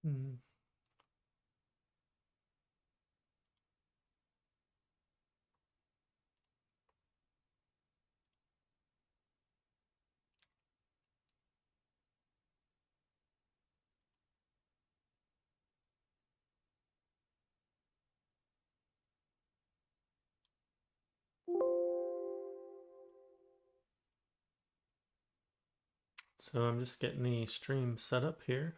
Hmm. So I'm just getting the stream set up here.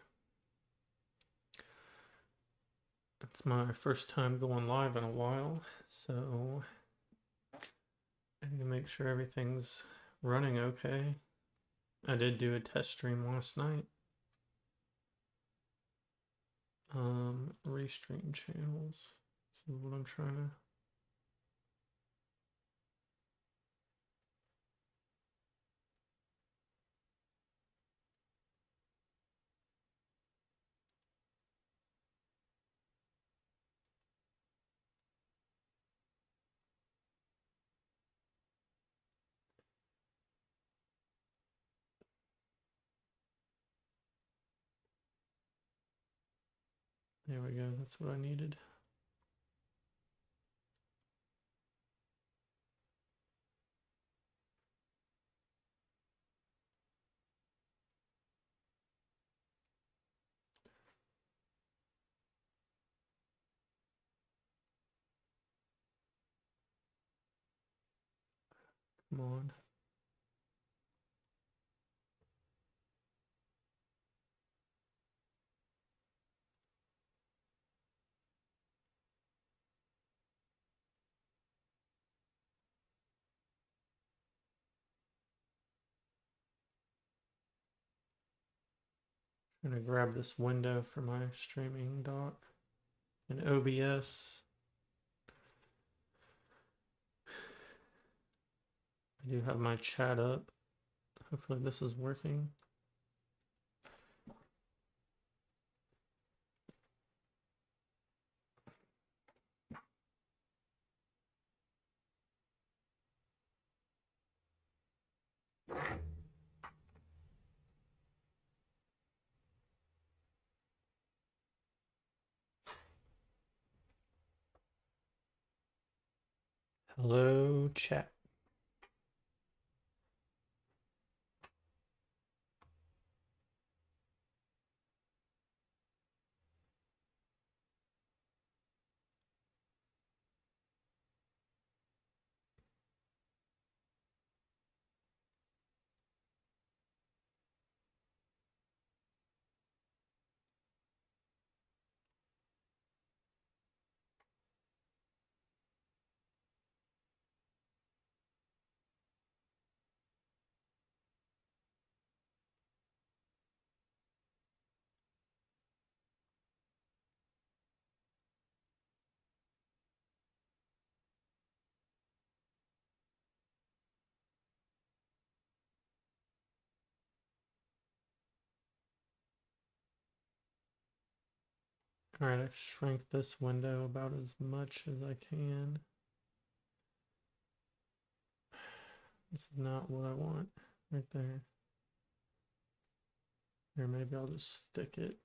It's my first time going live in a while, so I need to make sure everything's running okay. I did do a test stream last night. Restream channels. This is what I'm trying to. There we go. That's what I needed. Come on. I'm gonna grab this window for my streaming dock in OBS. I do have my chat up. Hopefully this is working. Hello, chat. All right, I've shrank this window about as much as I can. This is not what I want right there. Or maybe I'll just stick it.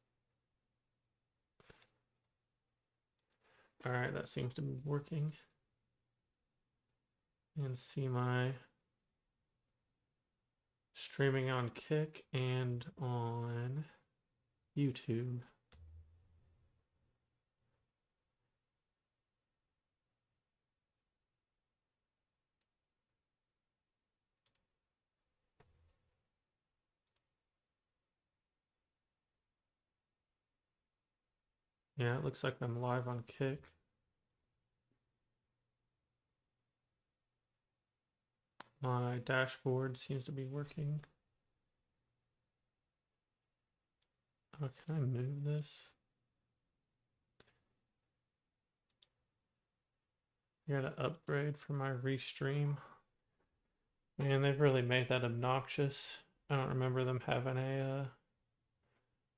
All right, that seems to be working. And see my streaming on Kick and on YouTube. Yeah, it looks like I'm live on Kick. My dashboard seems to be working. Oh, can I move this? I gotta upgrade for my restream. Man, they've really made that obnoxious. I don't remember them having a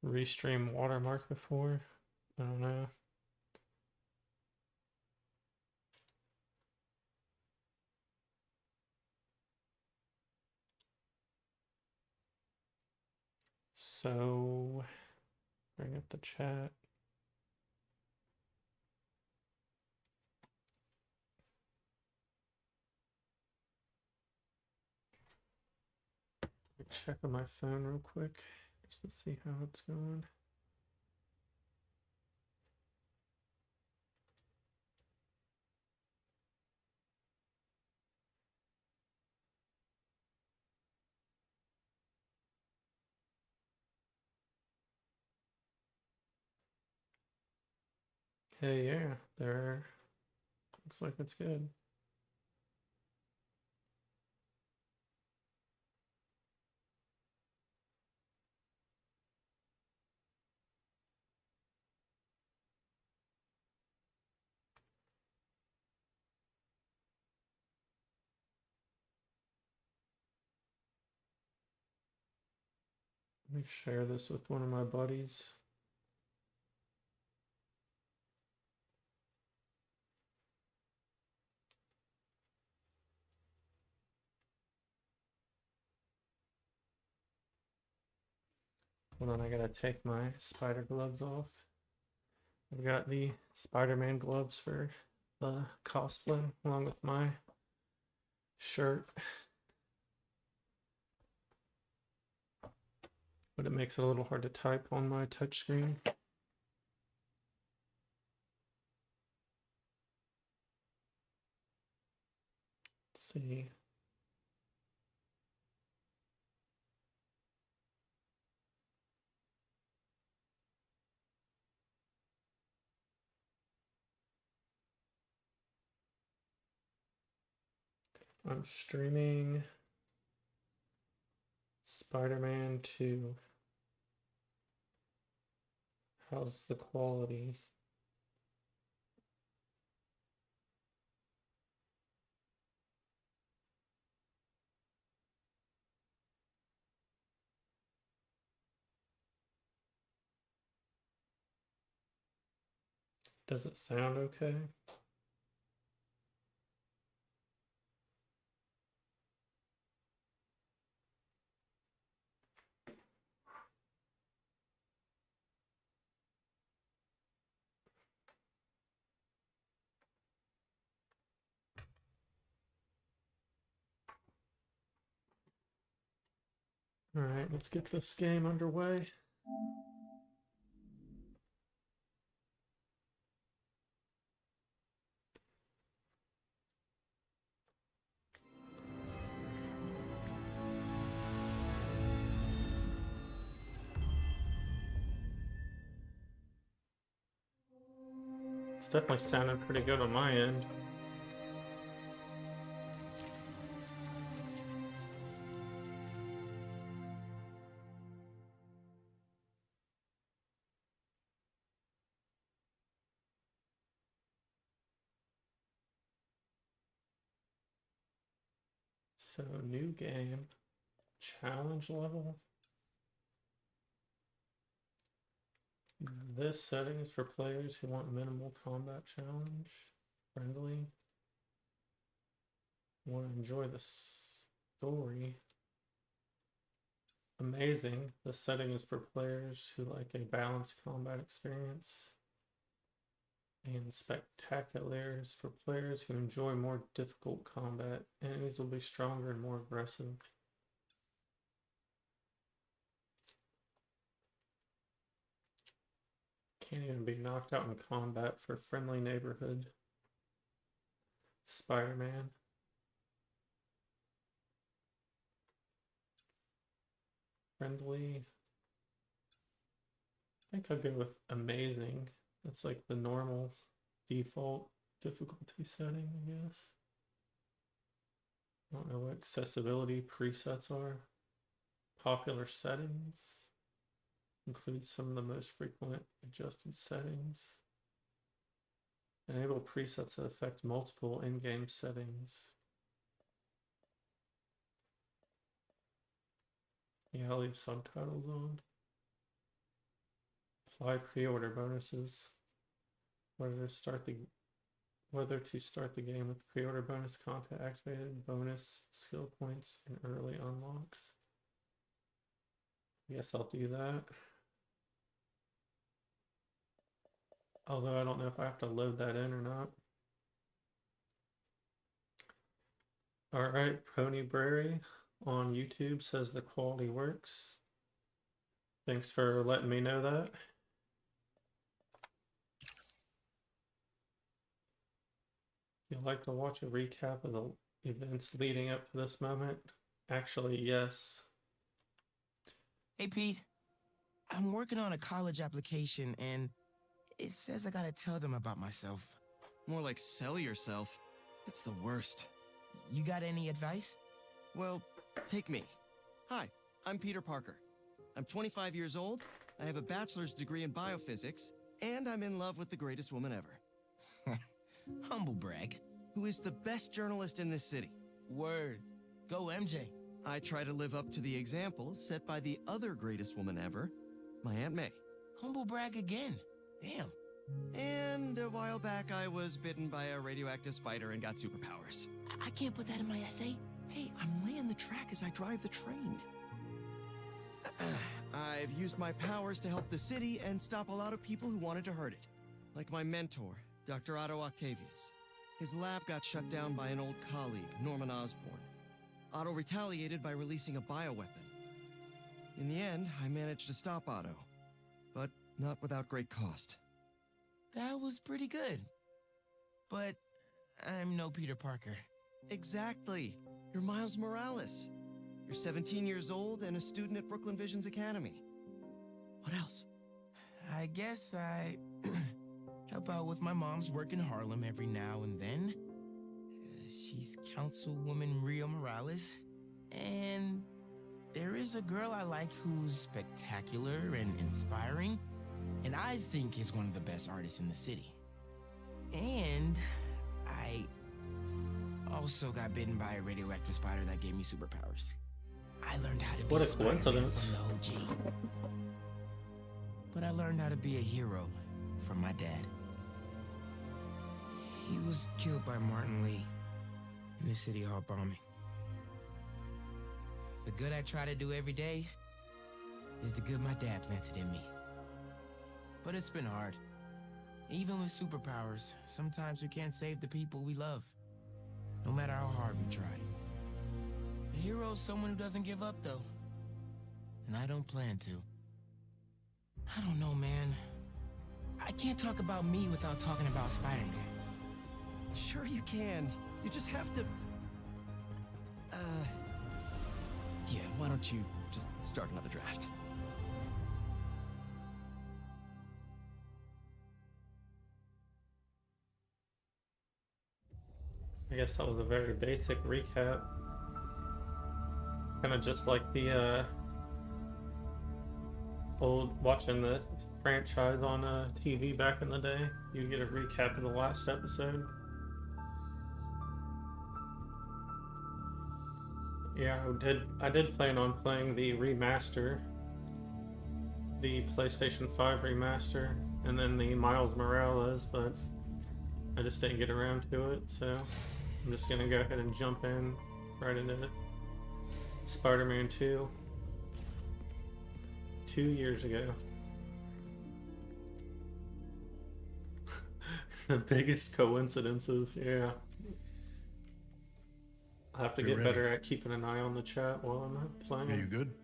restream watermark before. I don't know. So Bring up the chat. Check on my phone real quick just to see how it's going. Hey, yeah, there. Looks like it's good. Let me share this with one of my buddies. Hold on, I gotta take my spider gloves off. I've got the Spider-Man gloves for the cosplay along with my shirt. But it makes it a little hard to type on my touchscreen. Let's see. I'm streaming Spider-Man 2. How's the quality? Does it sound okay? All right, let's get this game underway. It's definitely sounding pretty good on my end. So, new game, challenge level. This setting is for players who want minimal combat challenge, friendly, want to enjoy the story. Amazing. This setting is for players who like a balanced combat experience. And spectacular is for players who enjoy more difficult combat. Enemies will be stronger and more aggressive. Can't even be knocked out in combat for friendly neighborhood. Spider-Man. Friendly. I think I'll go with amazing. That's like the normal default difficulty setting, I guess. I don't know what accessibility presets are. Popular settings. Includes some of the most frequent adjusted settings. Enable presets that affect multiple in-game settings. Yeah, I'll leave subtitles on. Apply pre-order bonuses. Whether to start the game with pre-order bonus content activated, bonus skill points, and early unlocks. Yes, I'll do that. Although I don't know if I have to load that in or not. Alright, Pony Brary on YouTube says the quality works. Thanks for letting me know that. If you'd like to watch a recap of the events leading up to this moment, actually, yes. Hey, Pete. I'm working on a college application, and it says I gotta tell them about myself. More like sell yourself. It's the worst. You got any advice? Well, take me. Hi, I'm Peter Parker. I'm 25 years old, I have a bachelor's degree in biophysics, and I'm in love with the greatest woman ever. Humble brag. Who is the best journalist in this city. Word. Go, MJ. I try to live up to the example set by the other greatest woman ever, my Aunt May. Humble brag again. Damn. And a while back, I was bitten by a radioactive spider and got superpowers. I can't put that in my essay. Hey, I'm laying the track as I drive the train. I've used my powers to help the city and stop a lot of people who wanted to hurt it. Like my mentor, Dr. Otto Octavius. His lab got shut down by an old colleague, Norman Osborn. Otto retaliated by releasing a bioweapon. In the end, I managed to stop Otto, but not without great cost. That was pretty good. But I'm no Peter Parker. Exactly. You're Miles Morales. You're 17 years old and a student at Brooklyn Visions Academy. What else? I guess I help out with my mom's work in Harlem every now and then. She's Councilwoman Rio Morales. And there is a girl I like who's spectacular and inspiring, and I think is one of the best artists in the city. And I also got bitten by a radioactive spider that gave me superpowers. I learned how to be What a Spider-Man coincidence. from the OG. But I learned how to be a hero from my dad. He was killed by Martin Lee in the City Hall bombing. The good I try to do every day is the good my dad planted in me. But it's been hard. Even with superpowers, sometimes we can't save the people we love, no matter how hard we try. A hero is someone who doesn't give up, though. And I don't plan to. I don't know, man. I can't talk about me without talking about Spider-Man. Sure you can. You just have to... Yeah, why don't you just start another draft? I guess that was a very basic recap. Kind of just like the old watching the franchise on TV back in the day. You get a recap of the last episode. Yeah, I did plan on playing the remaster, the PlayStation 5 remaster, and then the Miles Morales, but I just didn't get around to it, so I'm just gonna go ahead and jump in right into Spider-Man 2. 2 years ago. The biggest coincidences, yeah. I'll have to get better at keeping an eye on the chat while I'm playing. Are you good?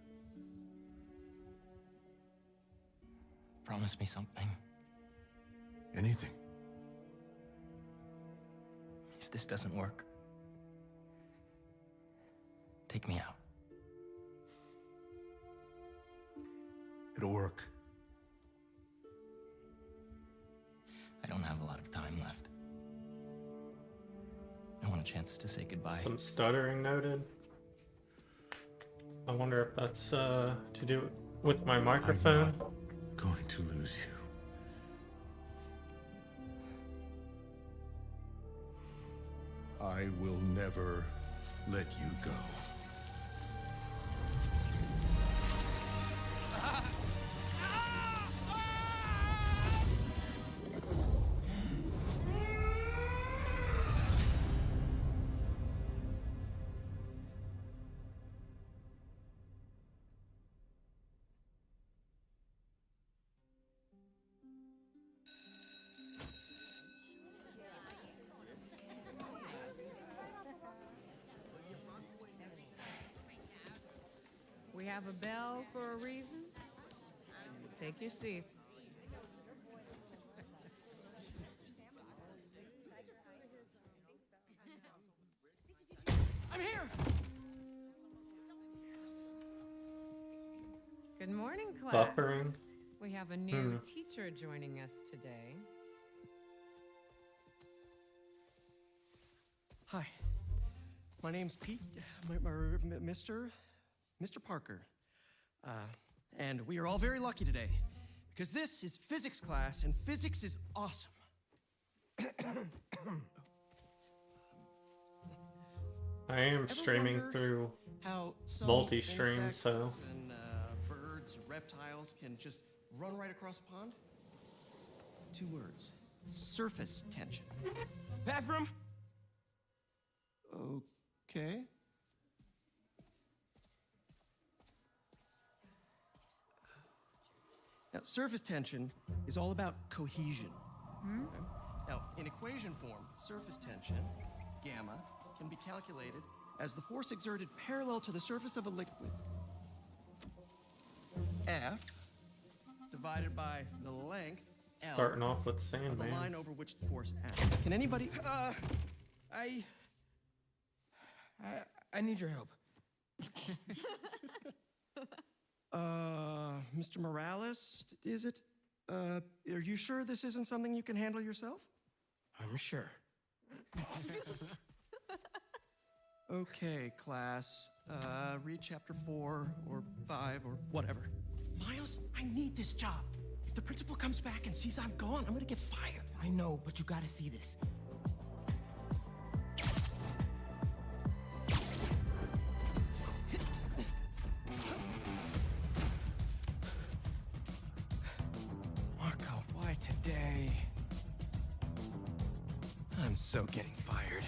Promise me something. Anything. If this doesn't work, take me out. It'll work. I don't have a lot of time left. I want a chance to say goodbye. Some stuttering noted. I wonder if that's to do with my microphone. I'm not going to lose you. I will never let you go. have a bell for a reason? Take your seats. I'm here! Good morning, class. Buffering. We have a new teacher joining us today. Hi. My name's Pete. Mr. Parker. And we are all very lucky today because this is physics class and physics is awesome. I am Ever streaming wonder through how some multi-stream, insects so and birds, reptiles can just run right across a pond? 2 words. Surface tension. Bathroom? Okay. Now, surface tension is all about cohesion. Okay? Now, in equation form, surface tension, gamma, can be calculated as the force exerted parallel to the surface of a liquid. F divided by the length, L, starting off with of the Sandman. line over which the force acts. Can anybody... I need your help. Mr. Morales, is it? Are you sure this isn't something you can handle yourself? I'm sure. Okay, class. Read chapter 4 or 5 or whatever. Miles, I need this job. If the principal comes back and sees I'm gone, I'm gonna get fired. I know, but you gotta see this. Marco, why today? I'm so getting fired.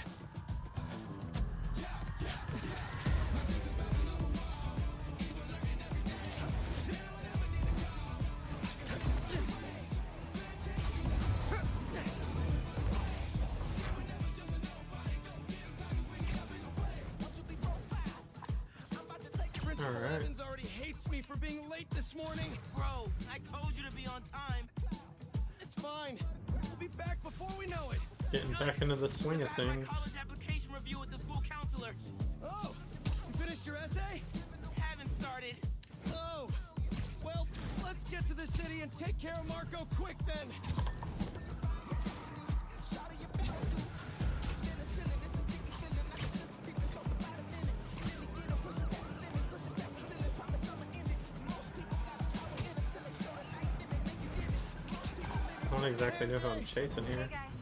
All right. Evans already hates me for being late this morning. Bro, I told you to be on time. It's fine. We'll be back before we know it. Getting back into the swing of I had my things. college application review with the school counselor. Oh, you finished your essay? Haven't started. Oh, well, let's get to the city and take care of Marco quick then. I don't exactly know who I'm chasing here. Hey guys,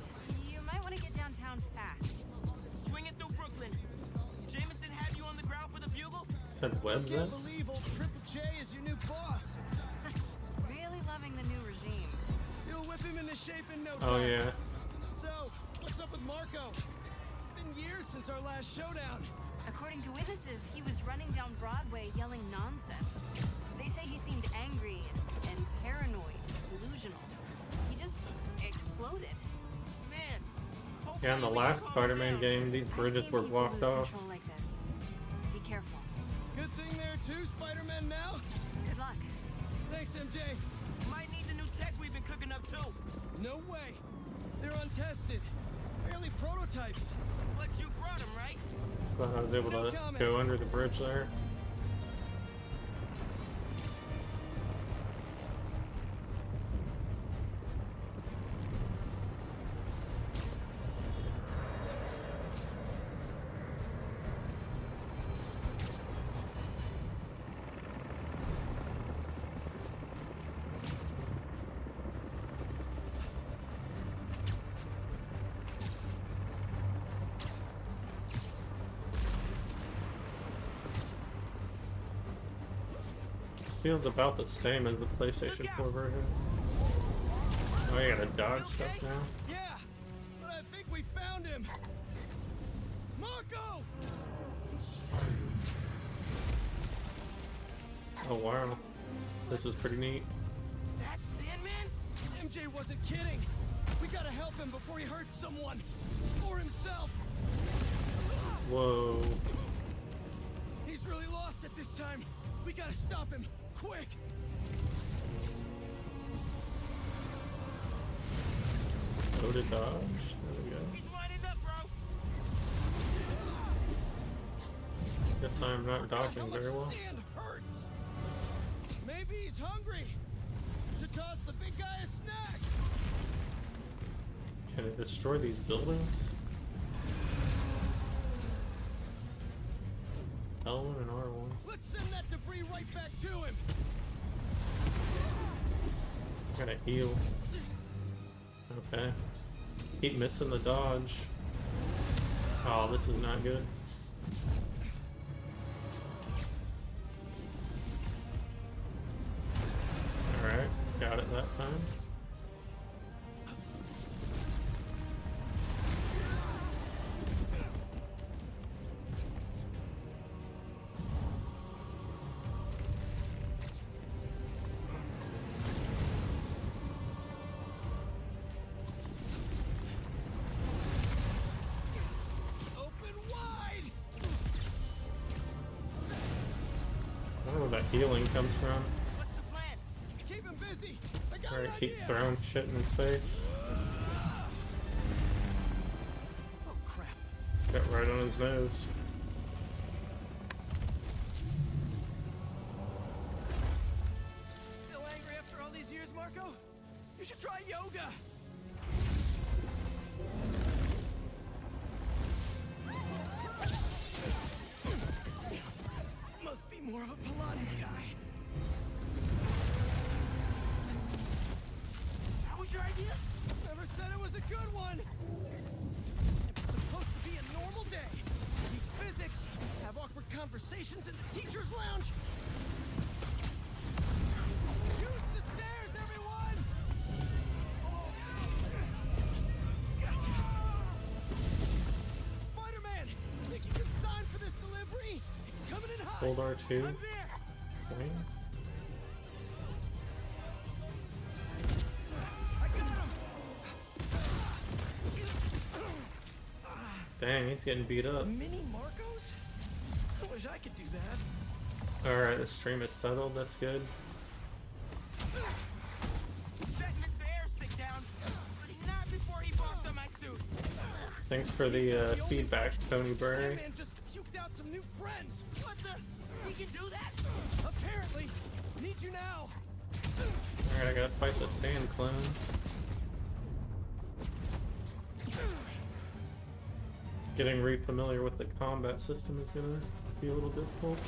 you might want to get downtown fast. Swing it through Brooklyn. Jameson had you on the ground for the bugle? Said Webb Can't then? believe old Triple J is your new boss. Really loving the new regime. You'll whip him into shape in no Oh time. yeah. So, what's up with Marco? Been years since our last showdown. According to witnesses, he was running down Broadway yelling nonsense. They say he seemed angry and paranoid, delusional. He just exploded. Man. Yeah, in the hopefully we last can calm Spider-Man down. game, these I've bridges seen were people blocked lose off. control like this. Be careful. Good thing there too, Spider-Man now. Good luck. Thanks, MJ. Might need the new tech we've been cooking up too. No way. They're untested. Barely prototypes. But you brought him, right? But I was able No to comment. go under the bridge there. Feels about the same as the PlayStation 4 version. Oh, you gotta dodge stuff now. Yeah, but I think we found him. Marco! Oh wow. This is pretty neat. That's Sandman? MJ wasn't kidding. We gotta help him before he hurts someone. Or himself. Whoa. He's really lost at this time. We gotta stop him! Quick! Go to dodge. There we go. He's lining up, bro! Guess I'm not dodging very well. Sand hurts! Maybe he's hungry! Should toss the big guy a snack! Can it destroy these buildings? L1 and R1. Let's send that debris right back to him! Gotta heal. Okay. Keep missing the dodge. Oh, this is not good. Alright, got it that time. Open wide! I don't know where that healing comes from. What's the plan? Keep him busy! I got Alright, an keep idea! throwing shit in his face. Oh crap. Got right on his nose. Still angry after all these years, Marco? You should try yoga! Must be more of a Pilates guy. That was your idea? Never said it was a good one! It was supposed to be a normal day. Teach physics, have awkward conversations in the teacher's lounge. Use the stairs, everyone! Gotcha! Spider-Man! Think you can sign for this delivery? It's coming in hot! Hold R2. I'm there! Swing. I got him! Dang, he's getting beat up. Mini Marcos? I wish I could do that. Alright, the stream is settled. That's good. Set Mr. Airstick down, but not before he bopped on my suit. Thanks for the feedback, Tony Burry. Sandman just puked out some new friends. What the? We can do that? Apparently. Need you now. Alright, I gotta fight the sand clones. Getting re-familiar with the combat system is gonna be a little difficult.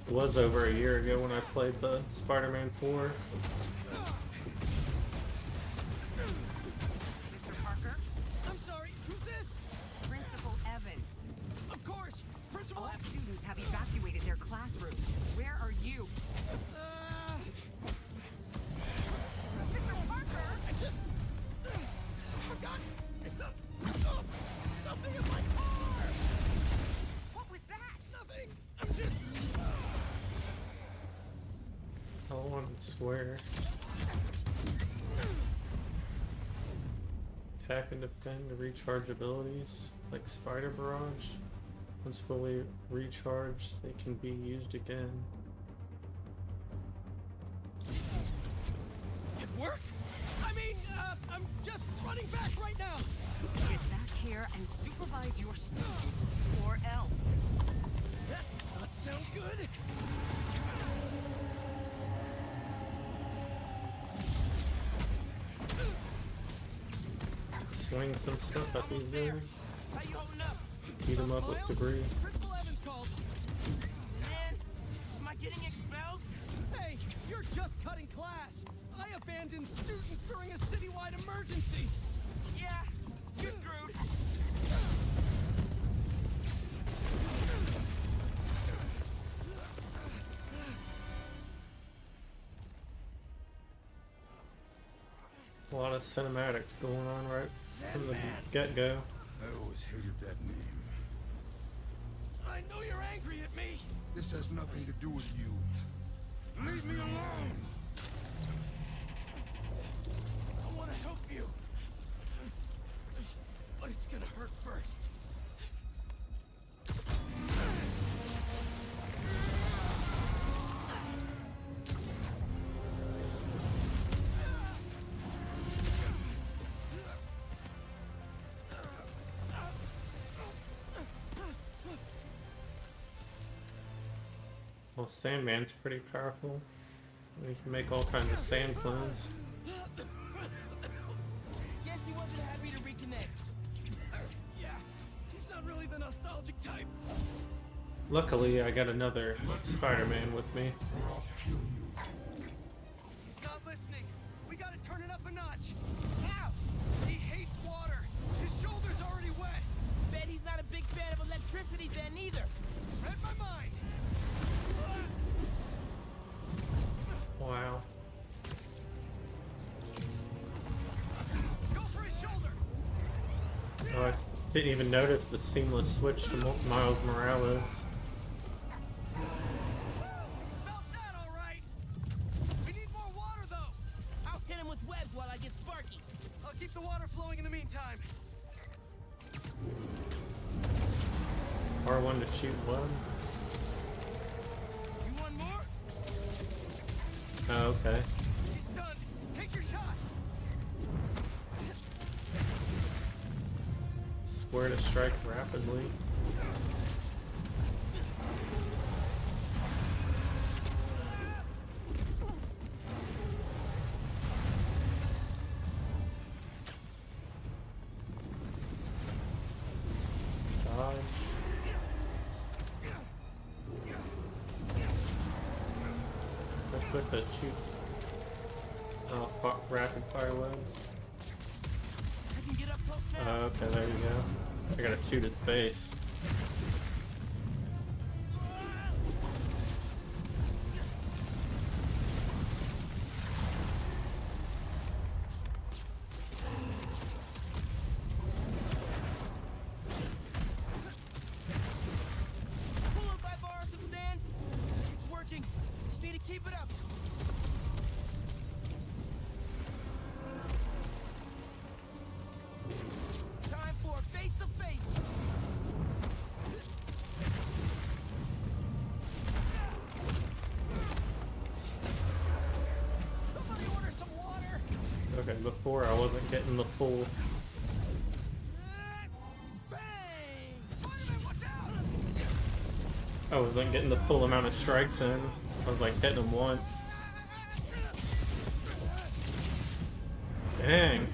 It was over a year ago when I played the Spider-Man 4. Mr. Parker, I'm sorry, who's this? Principal Evans. Of course, Principal All F. students have evacuated their classrooms. Where are you? Mr. Parker! I just forgot something in my car! What was that? Nothing! I'm just... L1 square. Attack and defend to recharge abilities, like Spider Barrage. Once fully recharged, they can be used again. It worked? I mean, I'm just running back right now! Get back here and supervise your students, or else. That does not sound good! Swing some stuff at these guys. How you holding up? Beat them up with Miles? debris. Principal Evans called. Man, am I getting expelled? Hey, you're just cutting class. I abandoned students during a citywide emergency. Yeah, you're screwed. A lot of cinematics going on right from the get-go. I always hated that name. I know you're angry at me. This has nothing to do with you. Leave me alone! I want to help you. But it's gonna hurt first. Well, Sandman's pretty powerful. You can make all kinds of sand clones. Guess he wasn't happy to reconnect. Yeah, he's not really the nostalgic type. Luckily, I got another Spider-Man with me. He's not listening. We gotta turn it up a notch. How? He hates water. His shoulder's already wet. Bet he's not a big fan of electricity then either. Read my mind. Wow. Go for his shoulder. Oh, I didn't even notice the seamless switch to Miles Morales. Felt that all right. We need more water though. I'll hit him with webs while I get Sparky. I'll keep the water flowing in the meantime. R1 to shoot one. You want more? Oh, okay. He's done. Take your shot. Square to strike rapidly. Dodge. That's with the shoot. Rapid fire webs. I can get up close now. Okay, there you go. I gotta shoot his face. Pull up by bars of sand. It's working. Just need to keep it up. Time for face to face. Somebody order some water. Okay, before I wasn't getting the full. Bang! Spider-Man, watch out! I wasn't getting the full amount of strikes in. I was like hitting them once. Dang. You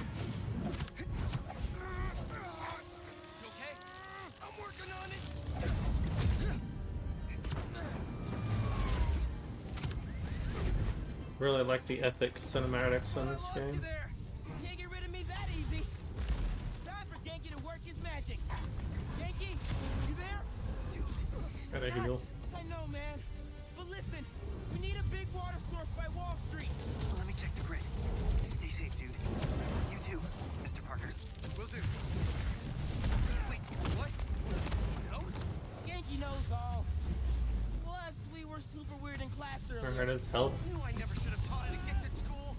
okay? I'm working on it. Really like the epic cinematics in this Lost you game. there. Can't get rid of me that easy. Time for Genki to work his magic. Genki, you there? Gotta heal. I know, man. But listen, we need a big water source by Wall Street. Let me check the grid. Stay safe, dude. You too, Mr. Parker. Will do. Wait, what? He knows? Genki knows all. Plus, we were super weird in class I earlier. heard his health. Knew I never should have taught at a gifted school.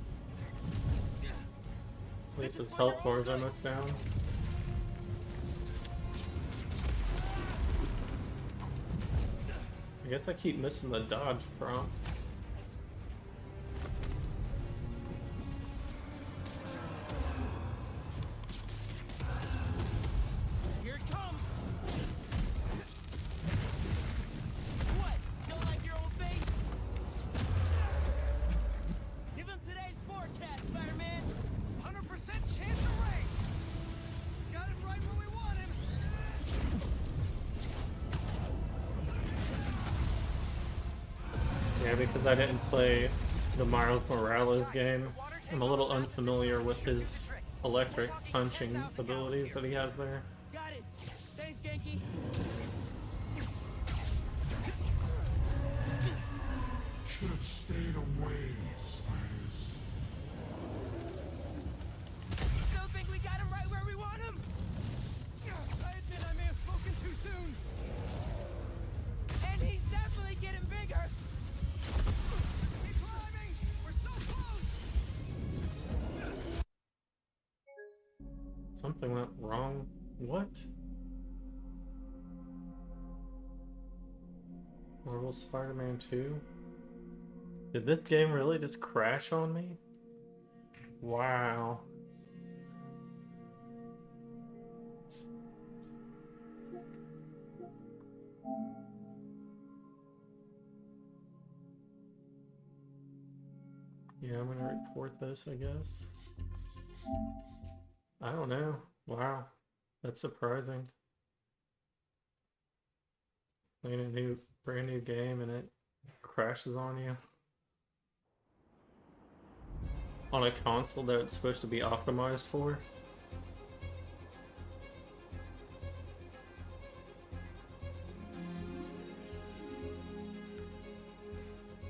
At least his health bars are knocked down. I guess I keep missing the dodge prompt. Here it comes. What? Don't like your old face? Give him today's forecast, Spider-Man. 100% chance of rain. Got it right where we want him. Yeah, because I didn't play the Miles Morales game, I'm a little unfamiliar with his electric punching abilities that he has there. Got it. Thanks, Genki. Should have stayed away, spiders. Still think we got him right where we want him? I admit I may have spoken too soon. And he's definitely getting bigger. Keep climbing. We're so close. Something went wrong. What? Marvel Spider-Man 2? Did this game really just crash on me? Wow. Yeah, I'm gonna report this, I guess. I don't know. Wow. That's surprising. Playing a brand new game and it crashes on you. On a console that it's supposed to be optimized for.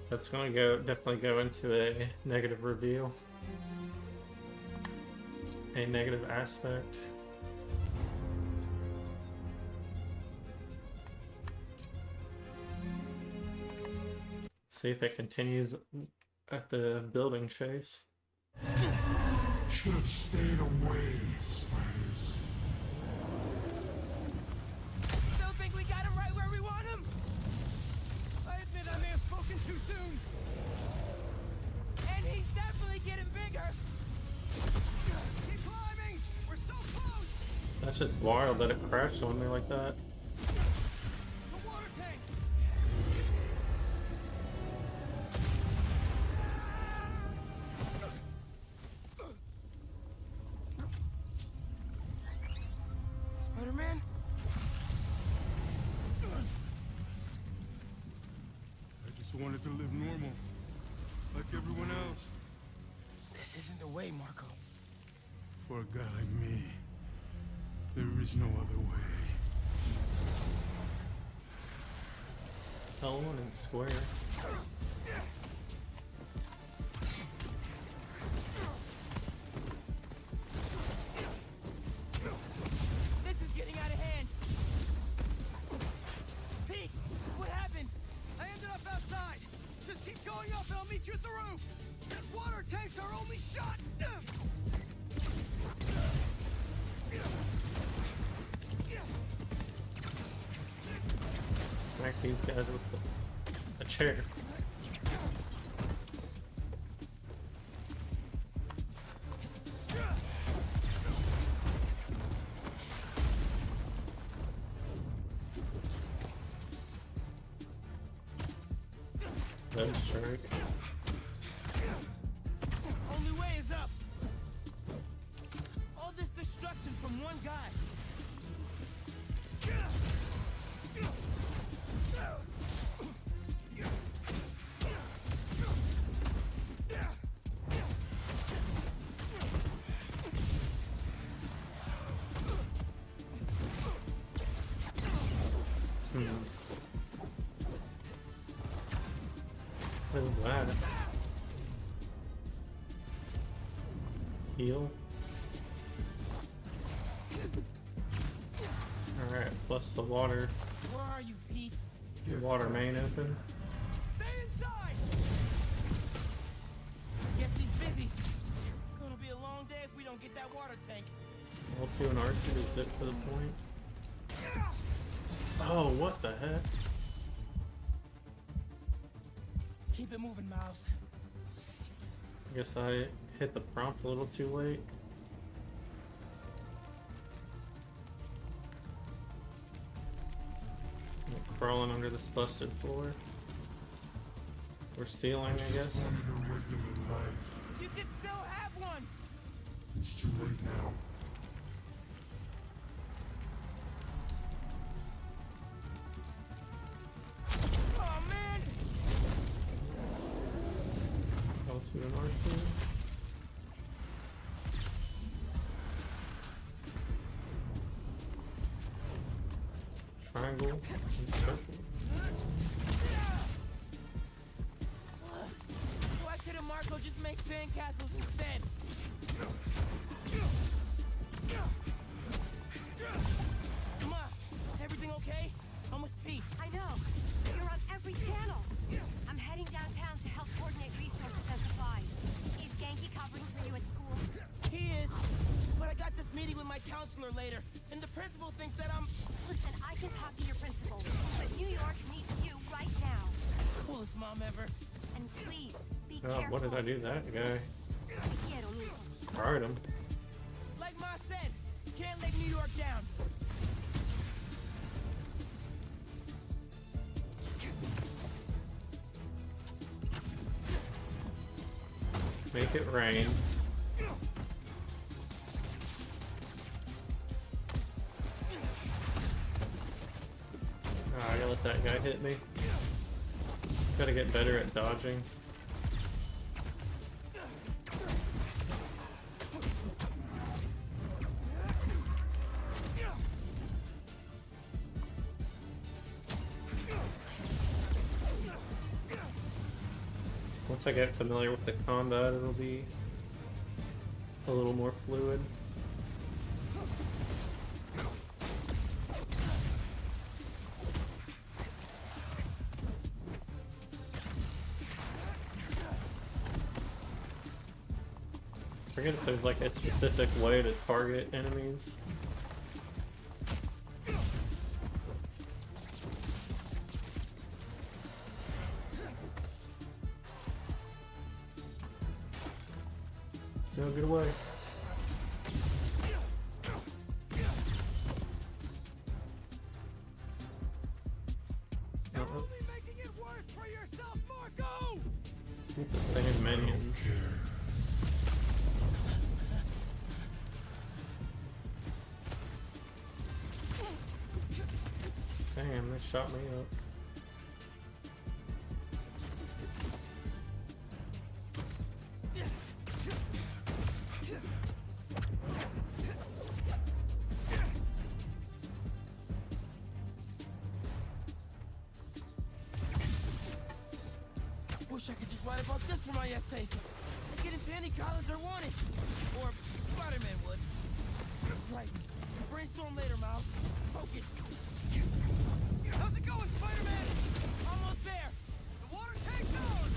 That's gonna definitely go into a negative review. A negative aspect. See if it continues at the building chase. Should have stayed away, spiders. Still think we got him right where we want him? I admit I may have spoken too soon. And he's definitely getting bigger. Keep climbing! We're so close! That's just wild that it crashed on me like that. The water tank! Spider-Man? I just wanted to live normal, like everyone else. This isn't the way, Marco. For a guy like me, there is no other way. L1 and square. This is getting out of hand. Pete, what happened? I ended up outside. Just keep going up and I'll meet you at the roof. This water tank's our only shot. Smack these guys with a chair. That strike. Only way is up. All this destruction from one guy. What is that? Heal. Alright, plus the water. Where are you, Pete? The water main open. Stay inside! Guess he's busy. Gonna be a long day if we don't get that water tank. L2 and R2 is zip for the point. Oh, what the heck? Keep it moving, Miles. I guess I hit the prompt a little too late. I'm crawling under this busted floor. Or ceiling, I guess. Wanted a regular life. You can still have one! It's too late now. Oh, man! L2 and R2. Triangle and circle. Why couldn't Marco just make sandcastles instead? Come on, everything okay? I'm with Pete. I know. You're on every channel. I'm heading downtown to help coordinate resources and supplies. Is Genki covering for you at school? He is, but I got this meeting with my counselor later, and the principal thinks that I'm Listen, I can talk to your principal, but New York needs you right now. coolest mom ever. And please, be Oh, careful. what did I do to that guy? Te quiero, mijo. Fried him. Like Ma said, can't let New York down. Make it rain. I gotta let that guy hit me. Gotta get better at dodging. Once I get familiar with the combat, it'll be a little more fluid. I forget if there's like a specific way to target enemies. No, get away. Making it worse for yourself, Marco! Keep the same minions. Damn, they shot me up. Wish I could just write about this for my essay. Get into any college I wanted. Or Spider-Man would. Right. Brainstorm later, Miles. Focus. How's it going, Spider-Man? Almost there. The water tank's ours!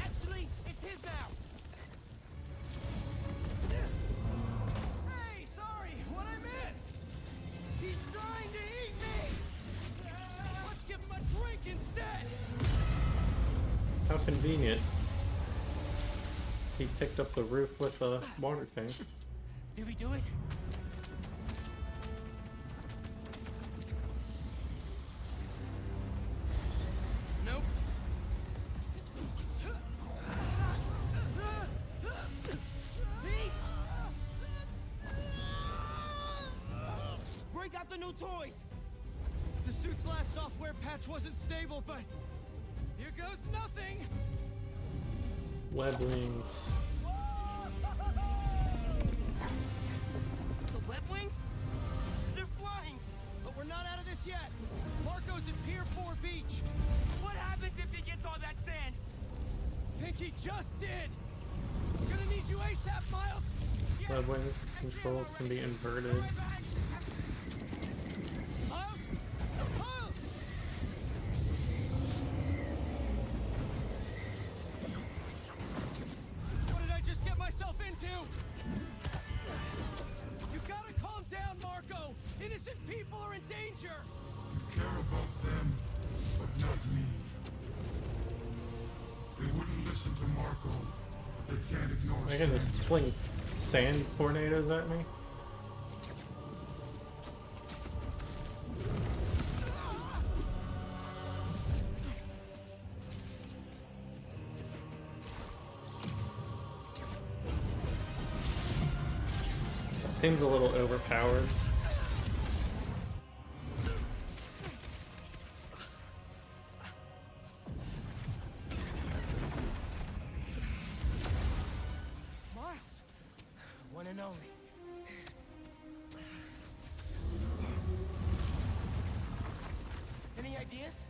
Actually, it's his now. Hey, sorry, what'd I miss? He's trying to eat me. Let's give him a drink instead! How convenient. He picked up the roof with a water tank. Did we do it? Nope. Break out the new toys. The suit's last software patch wasn't stable, but here goes nothing! Web wings. The web wings? They're flying. But we're not out of this yet. Marco's at Pier 4 Beach. What happens if he gets all that sand? Think he just did! Gonna need you ASAP, Miles! Web wing controls can be inverted. Miles? Miles! What did I just get myself into? You gotta calm down, Marco! Innocent people are in danger! You care about them, but not me. They wouldn't listen to Marco. They can't ignore I can just fling sand tornadoes at me. Seems a little overpowered. Miles! One and only. Any ideas?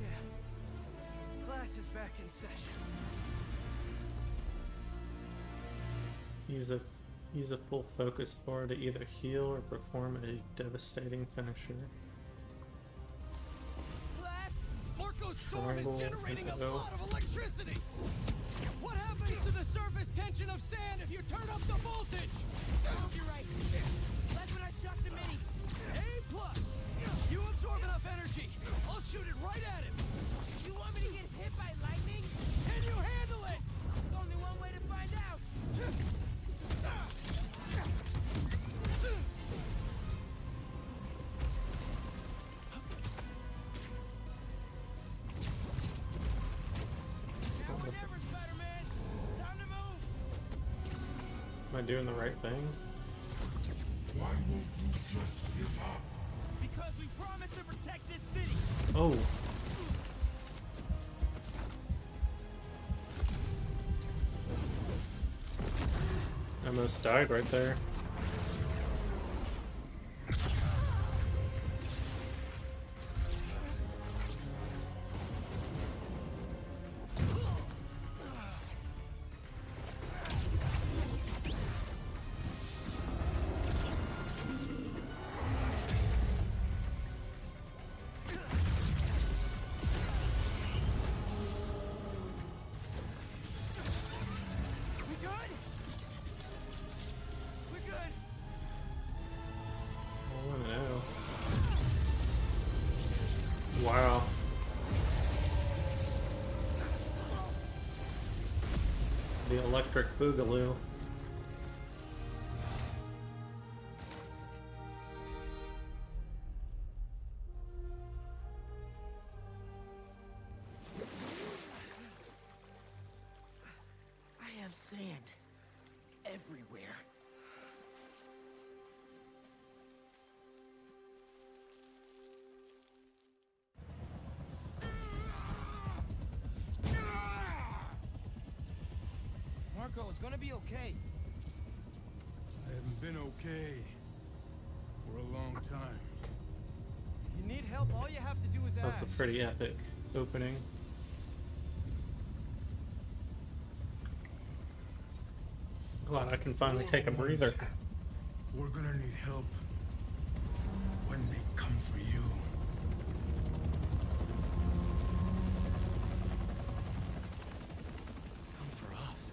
Yeah. Class is back in session. Use a full focus bar to either heal or perform a devastating finisher. Class, Marco's storm is Triangle, generating a go. lot of electricity! What happens to the surface tension of sand if you turn up the voltage? Oh, you're right. That's when I struck the mini. A+! You absorb enough energy! I'll shoot it right at him! You want me to get hit by lightning? Can you handle it? There's only one way to find out. I doing the right thing? Because we promised to protect this city. Oh. I almost died right there. We good? We're good. Oh no. Wow. The electric boogaloo. I have sand everywhere. Marco, it's gonna be okay. I haven't been okay for a long time. You need help, all you have to do is That's ask. a pretty epic opening. Glad I can finally take a breather. We're gonna need help when they come for you. Come for us.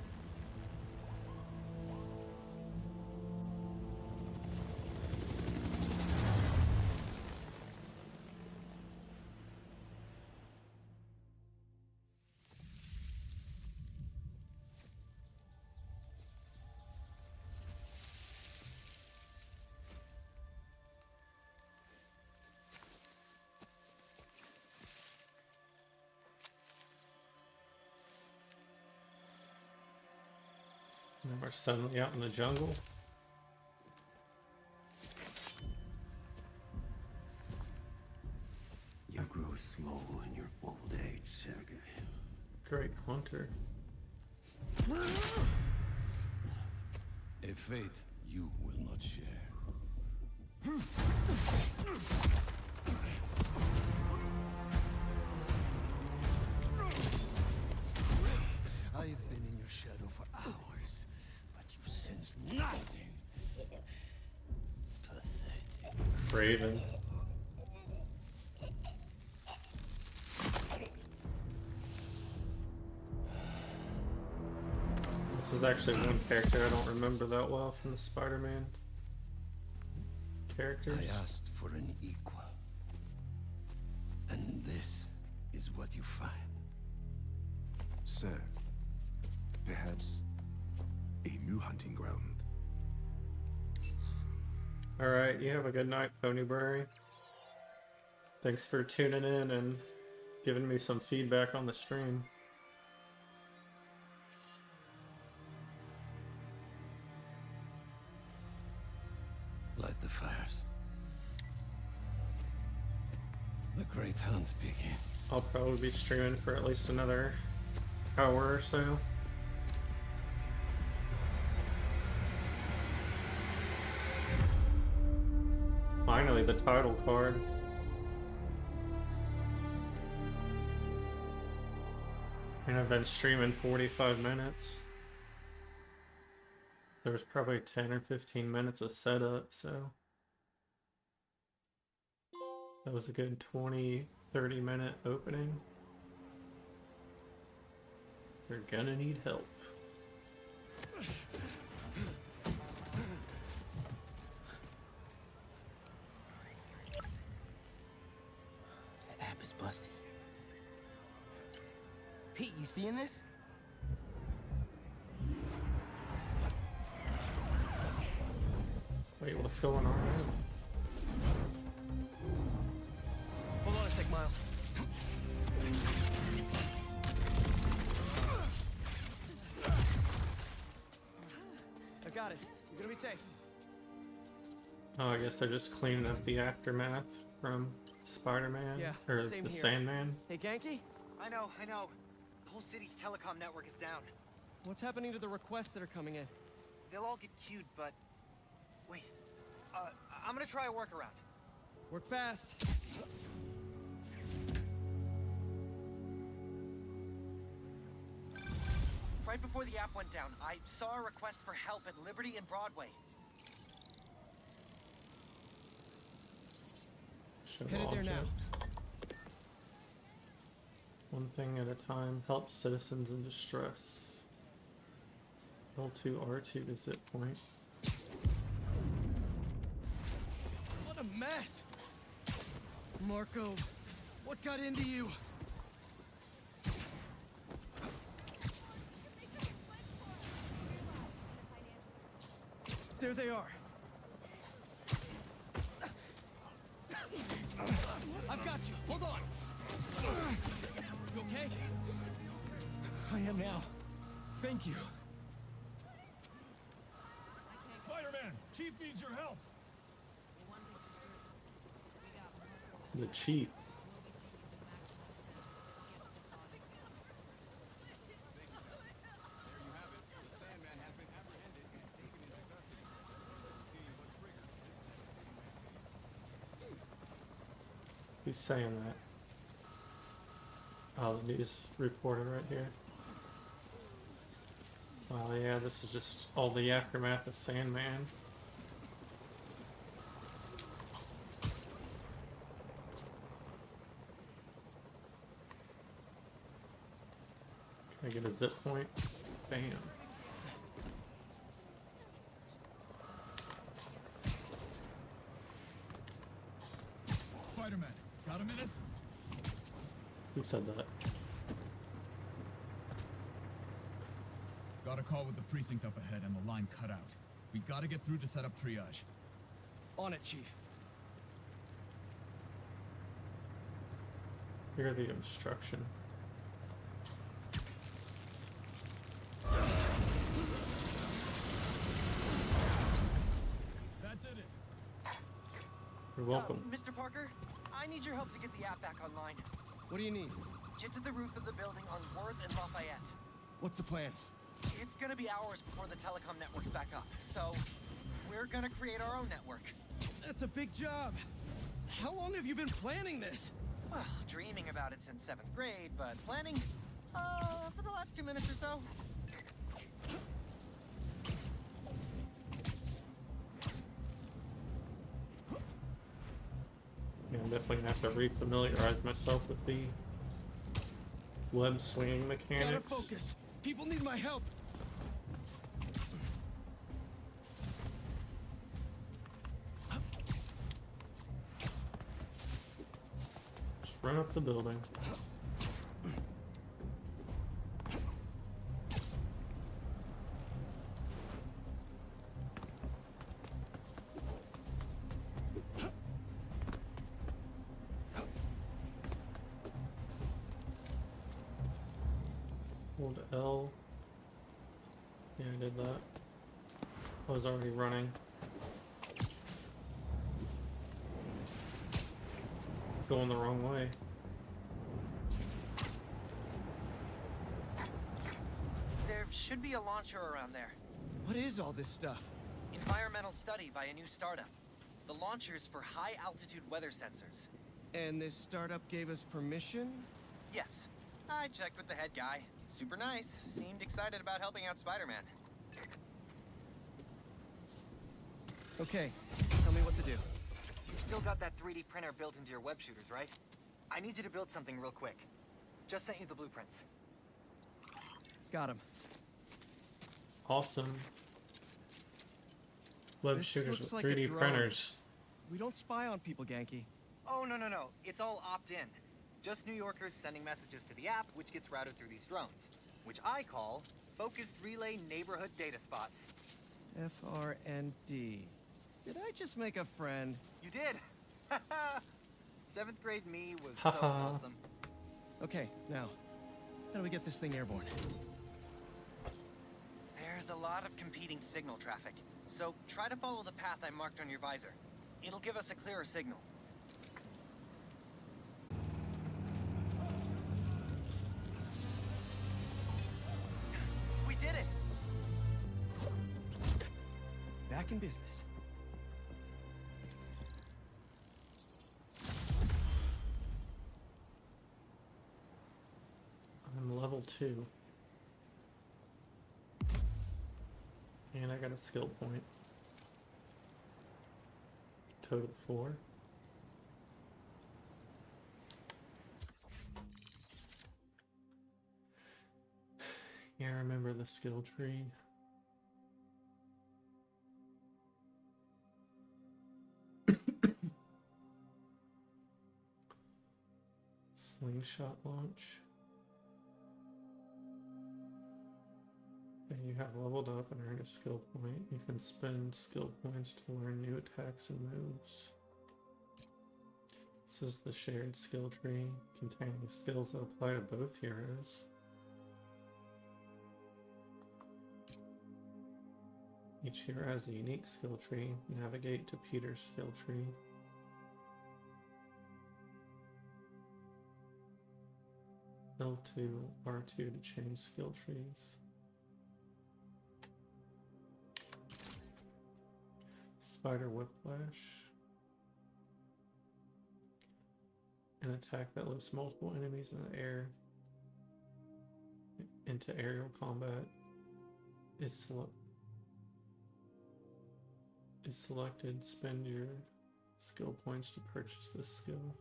And we're suddenly out in the jungle. You grow slow in your old age, Sergei. Great hunter. A fate you will not share. I've been in your shadow for hours, but you sense nothing. Pathetic. Raven. This is actually one character I don't remember that well from the Spider-Man characters. I asked for an equal. And this is what you find. Sir, perhaps a new hunting ground. Alright, you have a good night, Ponyberry. Thanks for tuning in and giving me some feedback on the stream. Light the fires. The great hunt begins. I'll probably be streaming for at least another hour or so. Finally, the title card. And I've been streaming 45 minutes. There was probably 10 or 15 minutes of setup, so that was a good 20-30 minute opening. You're gonna need help. The app is busted. Pete, you seeing this? Wait, what's going on? Hold on a sec, Miles. Got it. You're gonna be safe. Oh, I guess they're just cleaning up the aftermath from Spider-Man Yeah, or same the here. Sandman. Hey, Genki? I know. The whole city's telecom network is down. What's happening to the requests that are coming in? They'll all get queued, but... Wait. I'm gonna try a workaround. Work fast. Right before the app went down, I saw a request for help at Liberty and Broadway. Show Headed there now. object. One thing at a time. Help citizens in distress. L2, R2 to zip point. What a mess! Marco, what got into you? There they are. I've got you. Hold on. You okay? I am now. Thank you. Spider-Man, Chief needs your help. The chief. Who's saying that? Oh, the news reporter right here. Well, yeah, this is just all the aftermath of Sandman. Can I get a zip point? Bam. Spider-Man, got a minute? Who said that? Got a call with the precinct up ahead and the line cut out. We gotta get through to set up triage. On it, Chief. Hear the obstruction. That did it. You're welcome. Mr. Parker, I need your help to get the app back online. What do you need? Get to the roof of the building on Worth and Lafayette. What's the plan? It's gonna be hours before the telecom network's back up, so we're gonna create our own network. That's a big job. How long have you been planning this? Well, dreaming about it since 7th grade, but planning, for the last 2 minutes or so. Yeah, I'm definitely gonna have to re-familiarize myself with the web swinging Gotta mechanics. focus. People need my help. Just run up the building. Hold L. Yeah, I did that. I was already running. Going the wrong way. There should be a launcher around there. What is all this stuff? Environmental study by a new startup. The launcher's for high-altitude weather sensors. And this startup gave us permission? Yes. I checked with the head guy. Super nice. Seemed excited about helping out Spider-Man. Okay, tell me what to do. You've still got that 3D printer built into your web shooters, right? I need you to build something real quick. Just sent you the blueprints. Got him. Awesome. Web This shooters looks with like a 3D drone. printers. We don't spy on people, Genki. Oh, no. It's all opt-in. Just New Yorkers sending messages to the app, which gets routed through these drones, which I call Focused Relay Neighborhood Data Spots. FRND. Did I just make a friend? You did! 7th grade me was so Haha. awesome. Okay, now, how do we get this thing airborne? There's a lot of competing signal traffic, so try to follow the path I marked on your visor. It'll give us a clearer signal. We did it! Back in business. I'm level 2. And I got a skill point. Total 4. Yeah, I remember the skill tree. Slingshot launch. And you have leveled up and earned a skill point. You can spend skill points to learn new attacks and moves. This is the shared skill tree containing skills that apply to both heroes. Each hero has a unique skill tree. Navigate to Peter's skill tree. L2, R2 to change skill trees. Spider Whiplash. An attack that lifts multiple enemies in the air into aerial combat is selected. Spend your skill points to purchase this skill.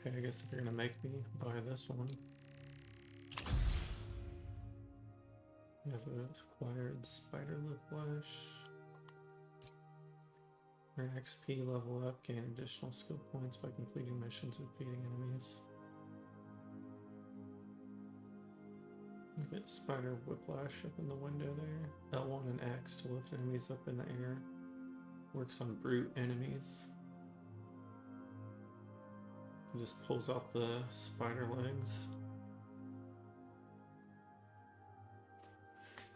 Okay, I guess if you're gonna make me buy this one. We have acquired Spider Whiplash. Earn XP, level up, gain additional skill points by completing missions and defeating enemies. We get Spider Whiplash up in the window there. L1 and X to lift enemies up in the air. Works on brute enemies. It just pulls out the spider legs.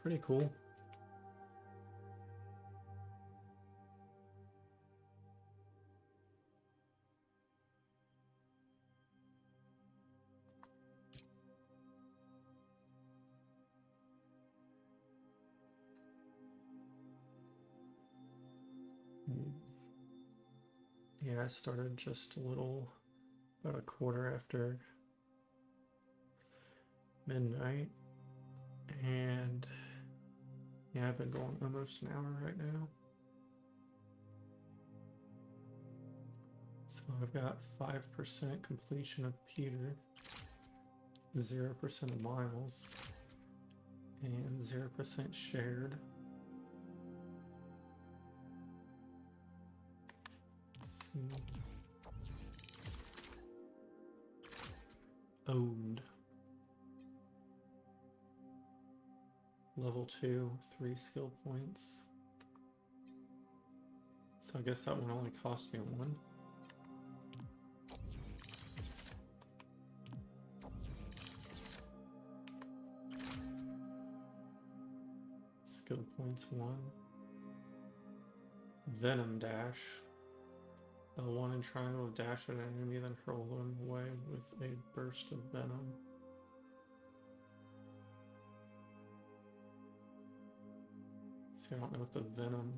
Pretty cool. Yeah, I started just a little, about a quarter after midnight, and yeah, I've been going almost an hour right now. So I've got 5% completion of Peter, 0% of Miles, and 0% shared. Let's see. Owned. Level 2, 3 skill points. So I guess that one only cost me 1. Skill points 1. Venom dash. L1 and triangle dash at an enemy, then hurl them away with a burst of venom. See, I don't know what the venom.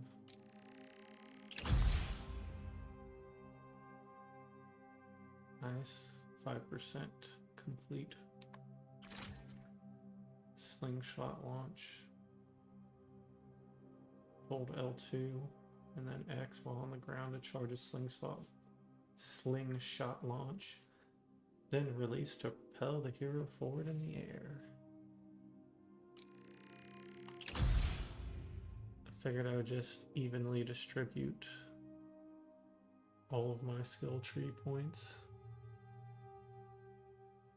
Nice. 5% complete. Slingshot launch. Hold L2 and then X while on the ground to charge a slingshot launch. Then release to propel the hero forward in the air. I figured I would just evenly distribute all of my skill tree points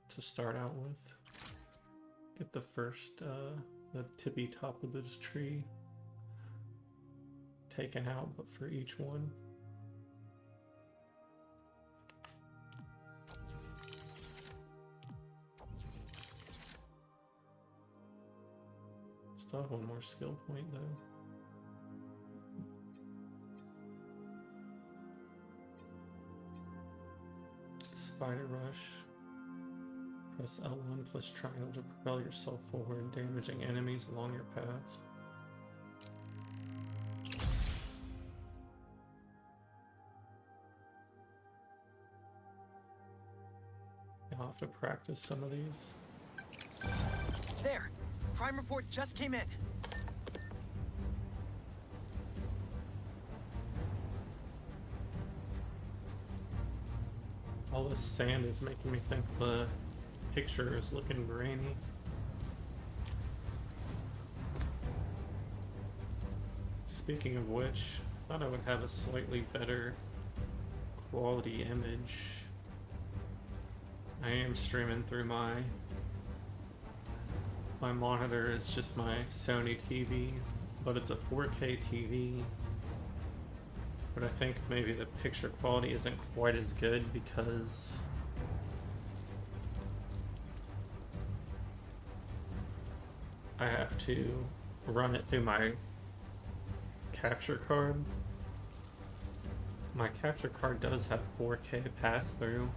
to start out with. Get the first, the tippy top of this tree taken out, but for each one. Still have one more skill point though. Spider Rush. Press L1 plus triangle to propel yourself forward, damaging enemies along your path. I'll have to practice some of these. There! Crime report just came in. All this sand is making me think the picture is looking grainy. Speaking of which, I thought I would have a slightly better quality image. I am streaming through my monitor. It's just my Sony TV, but it's a 4K TV. But I think maybe the picture quality isn't quite as good because I have to run it through my capture card. My capture card does have 4K pass-through.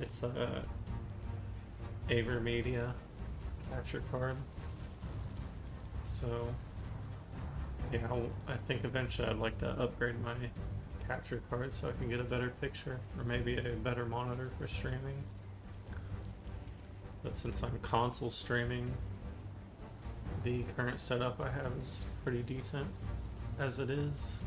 It's a AverMedia capture card. So yeah, I think eventually I'd like to upgrade my capture card so I can get a better picture, or maybe a better monitor for streaming. But since I'm console streaming, the current setup I have is pretty decent as it is.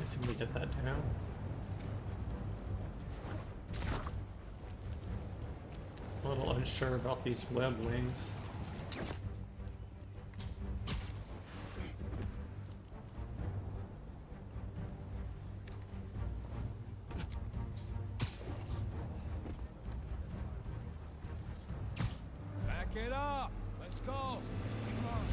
Seem to get that down. A little unsure about these web wings. Back it up! Let's go! Come on.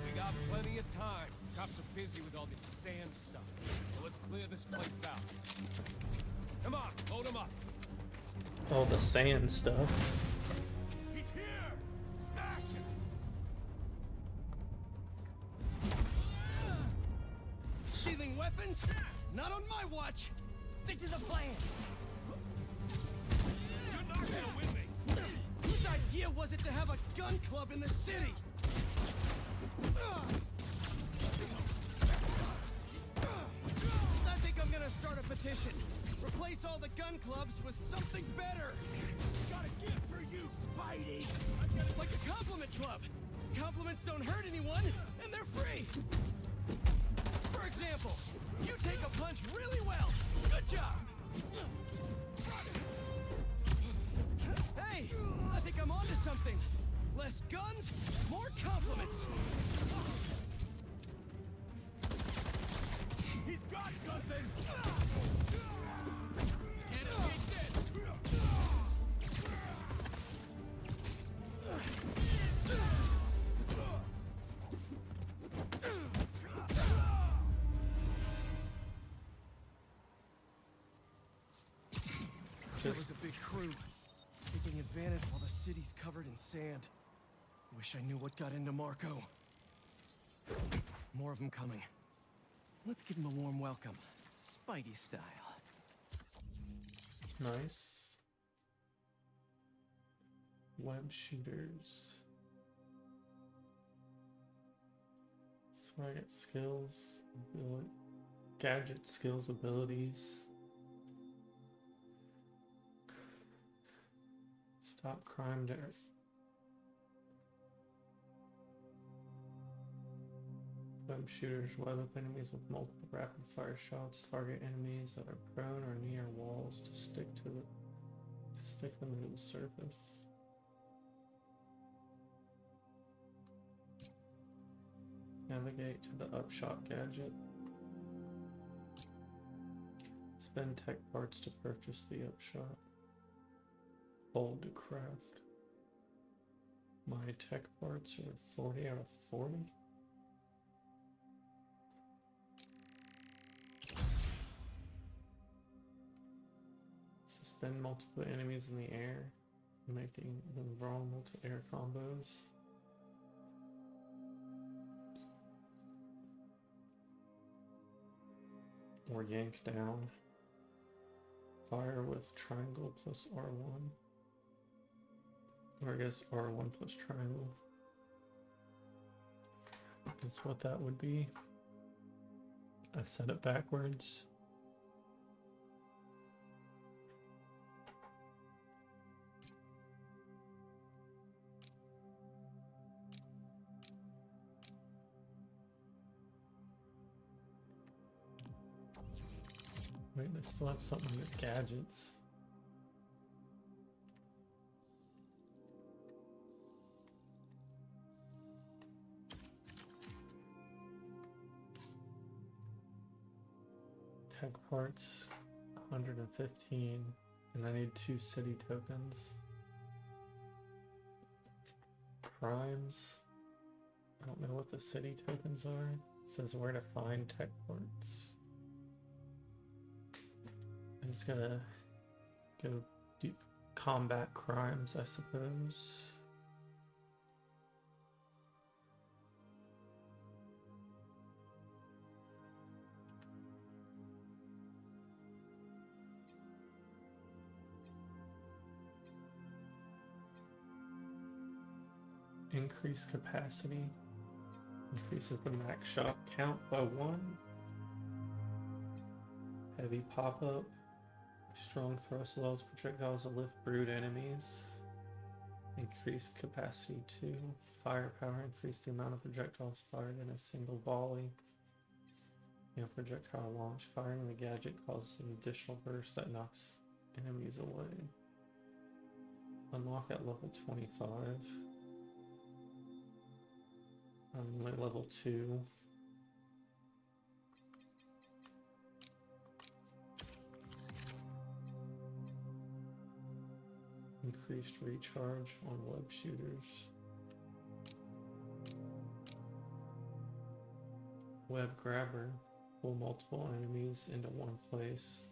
We got plenty of time. Cops are busy with all this sand stuff. So let's clear this place out. Come on, load them up. All the sand stuff. He's here! Smash him! Sheathing weapons? Not on my watch! Stick to the plan! You're not gonna win this! Whose idea was it to have a gun club in the city? I think I'm gonna start a petition. Replace all the gun clubs with something better. Got a gift for you, Spidey. Like a compliment club. Compliments don't hurt anyone, and they're free. For example, you take a punch really well. Good job. Hey, I think I'm onto something. Less guns, more compliments. He's got something. There was a big crew, taking advantage while the city's covered in sand. Wish I knew what got into Marco. More of them coming. Let's give him a warm welcome, Spidey style. Nice. Web shooters. So I get skills, gadget skills, abilities. Stop crime there. Web shooters web up enemies with multiple rapid fire shots. Target enemies that are prone or near walls to stick them to the surface. Navigate to the upshot gadget. Spend tech parts to purchase the upshot. Bold to craft. My tech parts are 40 out of 40. Suspend multiple enemies in the air, making them vulnerable to air combos. Or yank down. Fire with triangle plus R1. Or I guess R1 plus triangle. That's what that would be. I set it backwards. Wait, I still have something with gadgets. Tech parts, 115, and I need 2 city tokens. Crimes, I don't know what the city tokens are. It says where to find tech parts. I'm just gonna go do combat crimes, I suppose. Increase capacity. Increases the max shot count by 1. Heavy pop-up. Strong thrust allows projectiles to lift brood enemies. Increased capacity 2. Firepower. Increase the amount of projectiles fired in a single volley. Projectile launch. Firing the gadget causes an additional burst that knocks enemies away. Unlock at level 25. I'm only level 2. Increased recharge on web shooters. Web grabber. Pull multiple enemies into one place,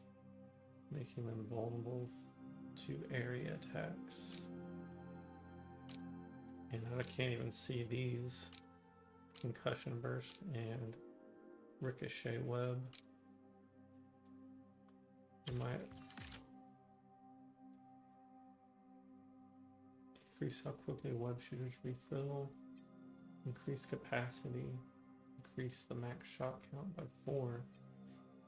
making them vulnerable to area attacks. And I can't even see these. Concussion burst and ricochet web. I might increase how quickly web shooters refill. Increase capacity. Increase the max shot count by 4.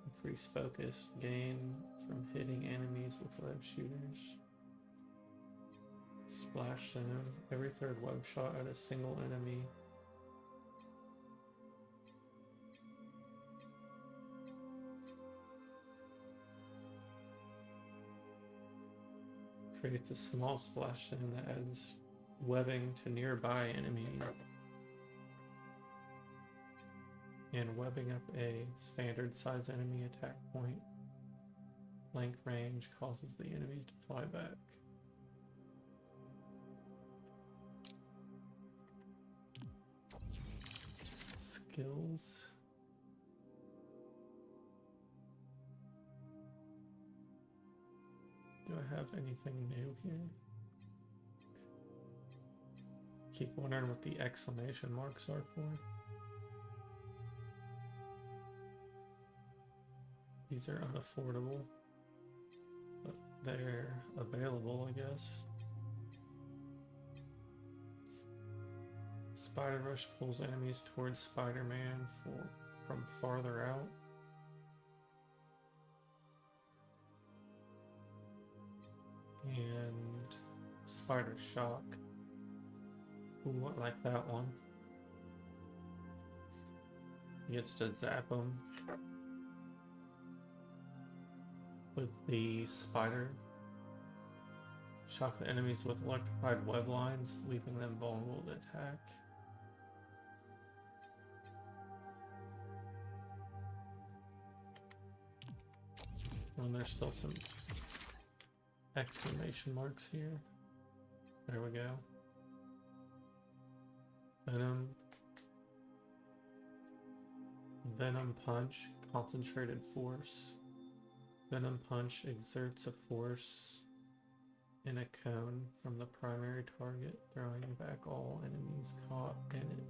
Increase focus. Gain from hitting enemies with web shooters. Splash zone. Every third web shot at a single enemy. Creates a small splash zone that adds webbing to nearby enemies. And webbing up a standard size enemy attack point. Blank range causes the enemies to fly back. Skills. Do I have anything new here? Keep wondering what the exclamation marks are for. These are unaffordable, but they're available, I guess. Spider Rush pulls enemies towards Spider-Man from farther out. And Spider Shock. Ooh, I like that one. He gets to zap him with the spider. Shock the enemies with electrified web lines, leaving them vulnerable to attack. And there's still some exclamation marks here. There we go. Venom Punch, concentrated force. Venom Punch exerts a force in a cone from the primary target, throwing back all enemies caught in it.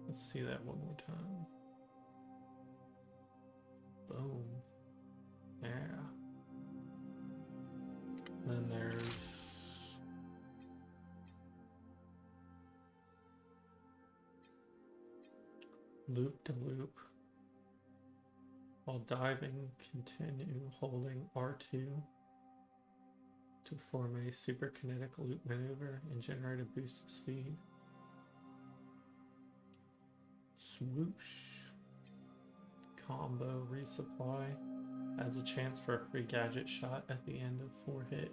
Let's see that one more time. Boom. Yeah. Then there's loop to loop. While diving, continue holding R2 to form a superkinetic loop maneuver and generate a boost of speed. Swoosh. Combo resupply adds a chance for a free gadget shot at the end of 4-hit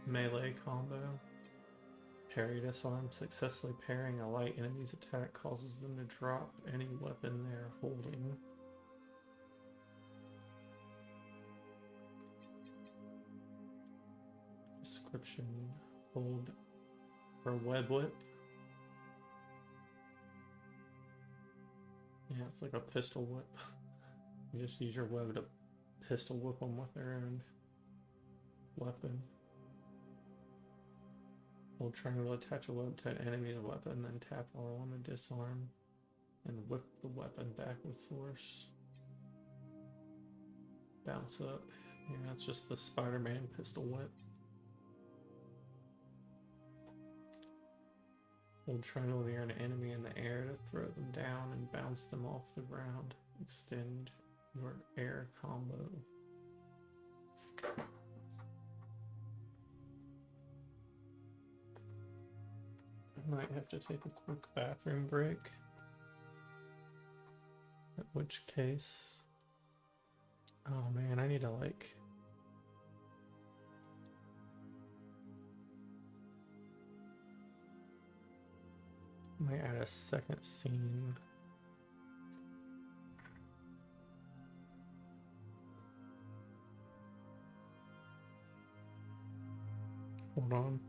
melee combo. Parry disarm. Successfully parrying a light enemy's attack causes them to drop any weapon they're holding. Description: hold for web whip. Yeah, it's like a pistol whip. You just use your web to pistol whip them with their own weapon. Hold triangle to attach a web to an enemy's weapon, then tap R1 to disarm and whip the weapon back with force. Bounce up. Yeah, that's just the Spider-Man pistol whip. Hold triangle near an enemy in the air to throw them down and bounce them off the ground. Extend your air combo. I might have to take a quick bathroom break. In which case... Oh man, I need to like... might add a second scene. Hold on.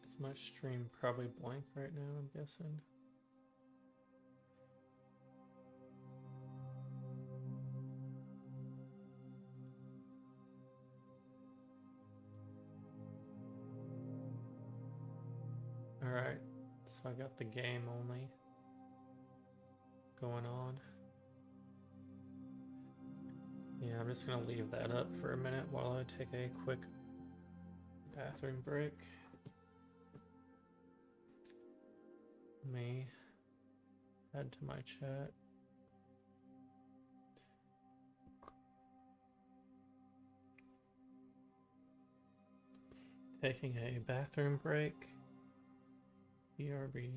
Is my stream probably blank right now, I'm guessing? Alright, so I got the game only going on. Yeah, I'm just gonna leave that up for a minute while I take a quick bathroom break. Let me add to my chat. Taking a bathroom break. BRB.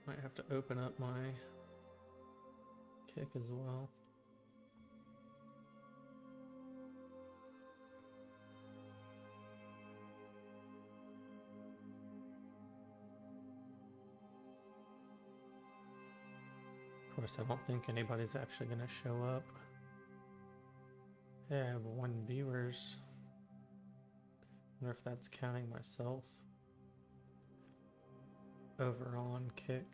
Might have to open up my kick as well. Of course, I don't think anybody's actually going to show up. Hey, I have 1 viewers. Wonder if that's counting myself. Over on Kick.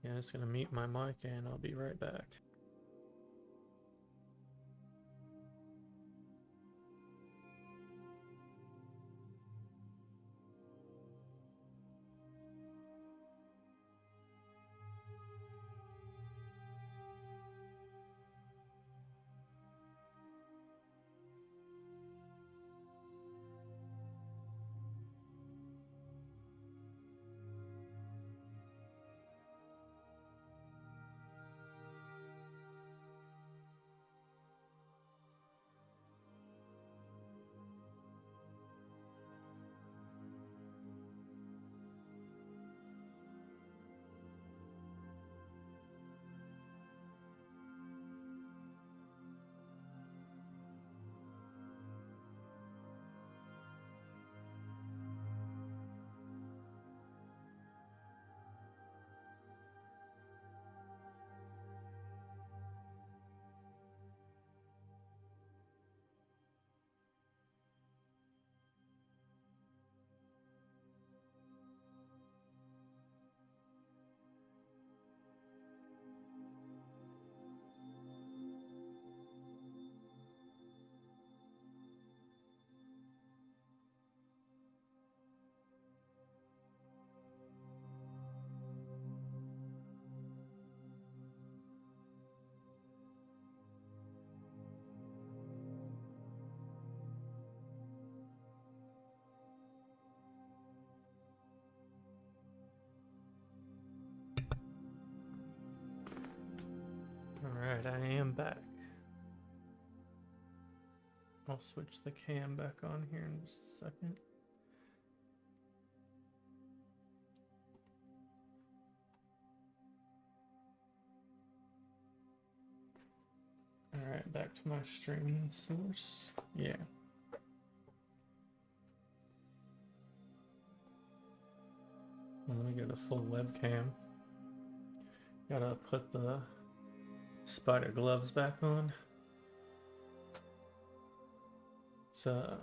Yeah, I'm just going to mute my mic and I'll be right back. I am back. I'll switch the cam back on here in just a second. Alright, back to my streaming source. Yeah. Let me get a full webcam. Gotta put the spider gloves back on. It's the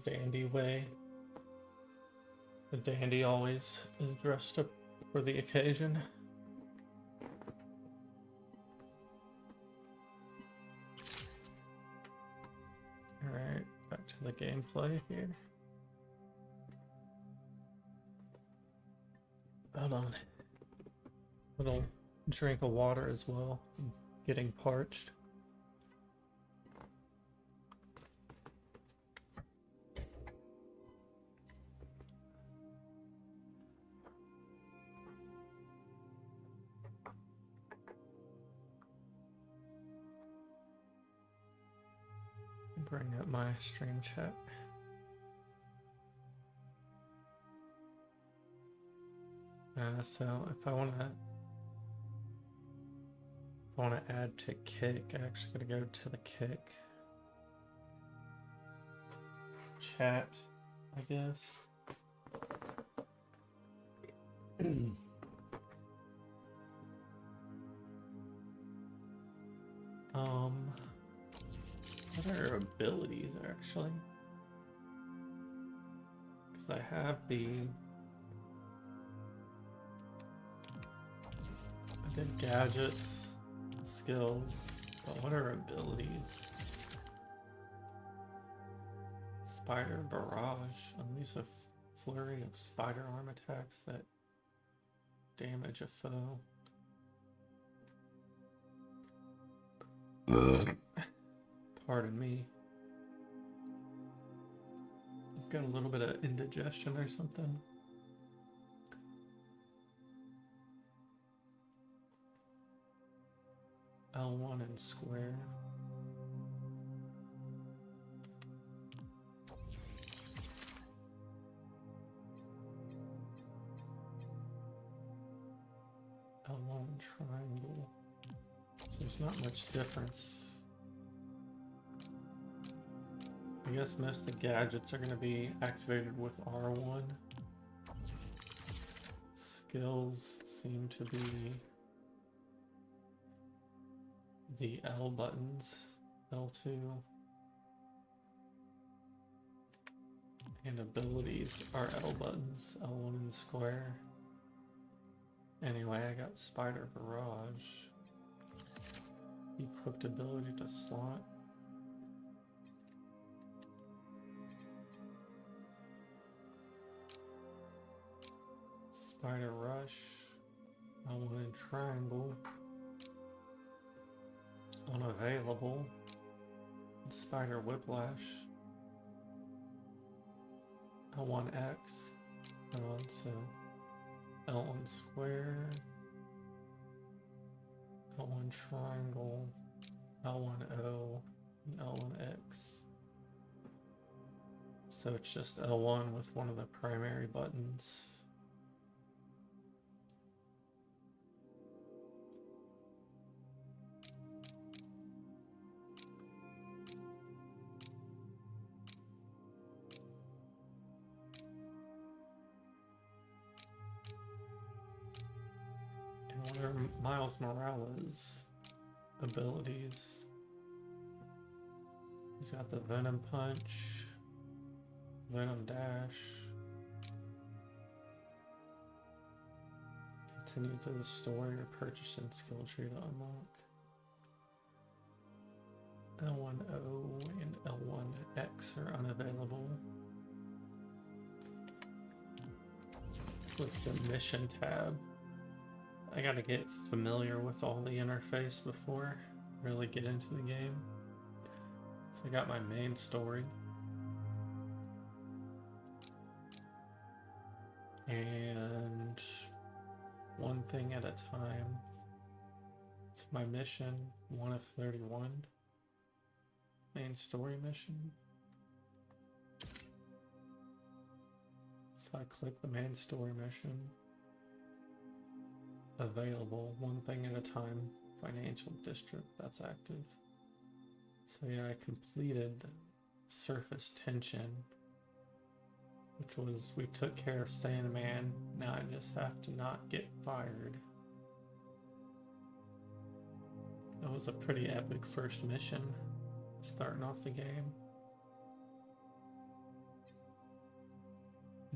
dandy way. The dandy always is dressed up for the occasion. Alright, back to the gameplay here. Hold on. Little drink of water as well. I'm getting parched. Bring up my stream chat. So if I want to add to Kick, I actually got to go to the Kick chat, I guess. What are abilities actually? Because I have the gadgets, skills, but what are abilities? Spider Barrage. Unleash a flurry of spider arm attacks that damage a foe. Pardon me. I've got a little bit of indigestion or something. L1 and square. L1 triangle. So there's not much difference. I guess most of the gadgets are going to be activated with R1. Skills seem to be the L buttons, L2. And abilities are L buttons, L1 and square. Anyway, I got Spider Barrage. Equipped ability to slot. Spider Rush, L1 and triangle, unavailable, Spider Whiplash, L1X, so L1 square, L1 triangle, L1O, and L1X. So it's just L1 with one of the primary buttons. What are Miles Morales' abilities? He's got the Venom Punch, Venom Dash, continue through the story or purchase in skill tree to unlock. L1O and L1X are unavailable. Click the mission tab. I gotta get familiar with all the interface before I really get into the game. So I got my main story. And one thing at a time. So my mission, 1 of 31. Main story mission. So I click the main story mission. Available, one thing at a time, financial district, that's active. So yeah, I completed surface tension, which was, we took care of Sandman, now I just have to not get fired. That was a pretty epic first mission, starting off the game.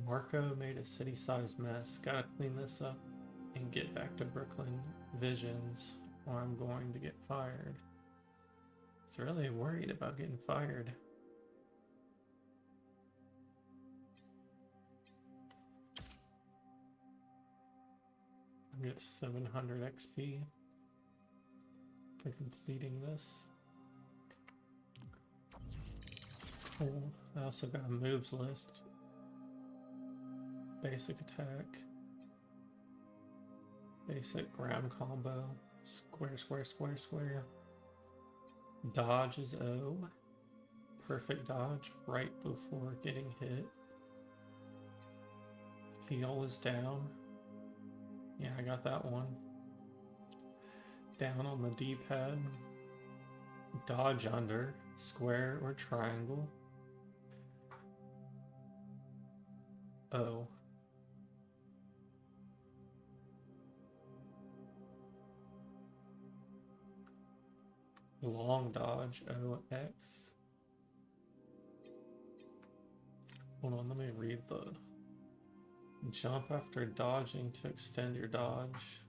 Marco made a city-sized mess. Gotta clean this up and get back to Brooklyn Visions, or I'm going to get fired. It's really worried about getting fired. I get 700 XP for completing this. Cool. I also got a moves list. Basic attack. Basic ground combo. Square, square, square, square. Dodge is O. Perfect dodge right before getting hit. Heal is down. Yeah, I got that one. Down on the D-pad. Dodge under. Square or triangle. O. Long dodge, OX. Hold on, let me read the jump after dodging to extend your dodge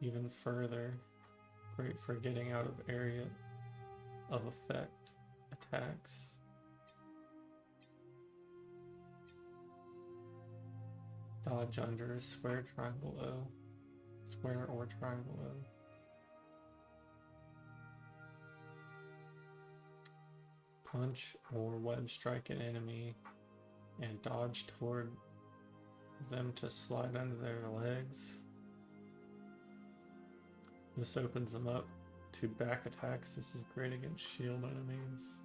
even further. Great for getting out of area of effect attacks. Dodge under is square, triangle, O. Square or triangle, O. Punch or web strike an enemy and dodge toward them to slide under their legs. This opens them up to back attacks. This is great against shield enemies.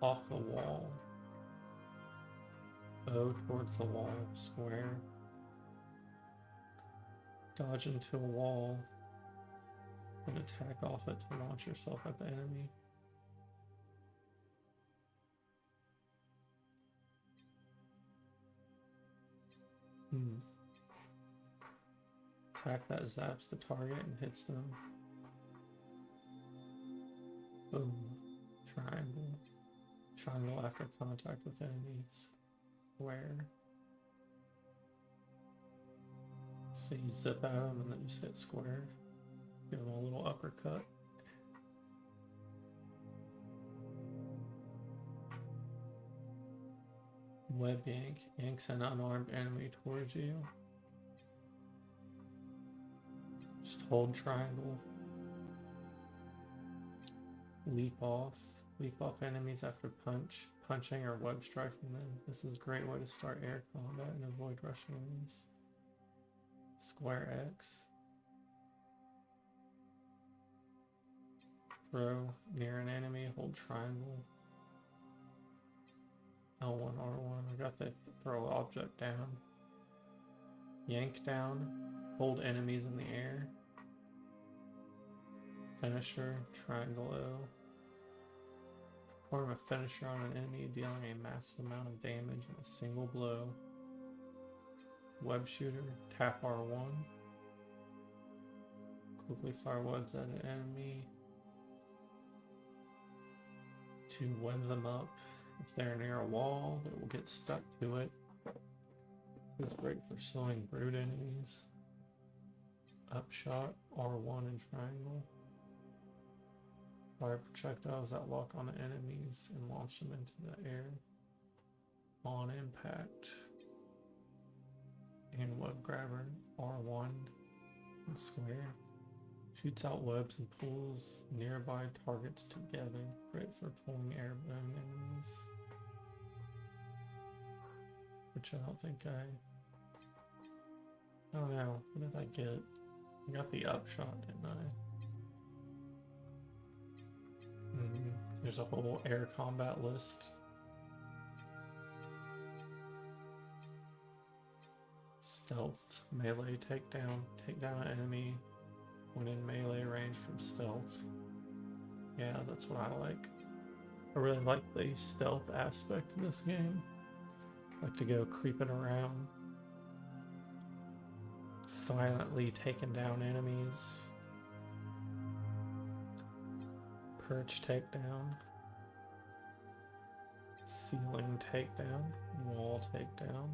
Off the wall. O towards the wall, square. Dodge into a wall and attack off it to launch yourself at the enemy. Attack that zaps the target and hits them. Boom. Triangle. Triangle after contact with enemies. Square. So you zip at them and then just hit square. Give them a little uppercut. Web yank. Yanks an unarmed enemy towards you. Just hold triangle. Leap off. Leap off enemies after punching or web striking them. This is a great way to start air combat and avoid rushing enemies. Square X. Throw near an enemy, hold triangle. L1, R1. I got the throw object down. Yank down, hold enemies in the air. Finisher, triangle O. Perform a finisher on an enemy, dealing a massive amount of damage in a single blow. Web shooter, tap R1. Quickly fire webs at an enemy to web them up. If they're near a wall, they will get stuck to it. This is great for slowing brute enemies. Upshot, R1 and triangle. Fire projectiles that lock on the enemies and launch them into the air. On impact. And web grabber, R1 and square. Shoots out webs and pulls nearby targets together. Great for pulling airborne enemies. Which I don't think I Oh no, what did I get? I got the upshot, didn't I? There's a whole air combat list. Stealth, melee, takedown, take down an enemy when in melee range from stealth. Yeah, that's what I like. I really like the stealth aspect of this game. I like to go creeping around, silently taking down enemies. Perch takedown, ceiling takedown, wall takedown.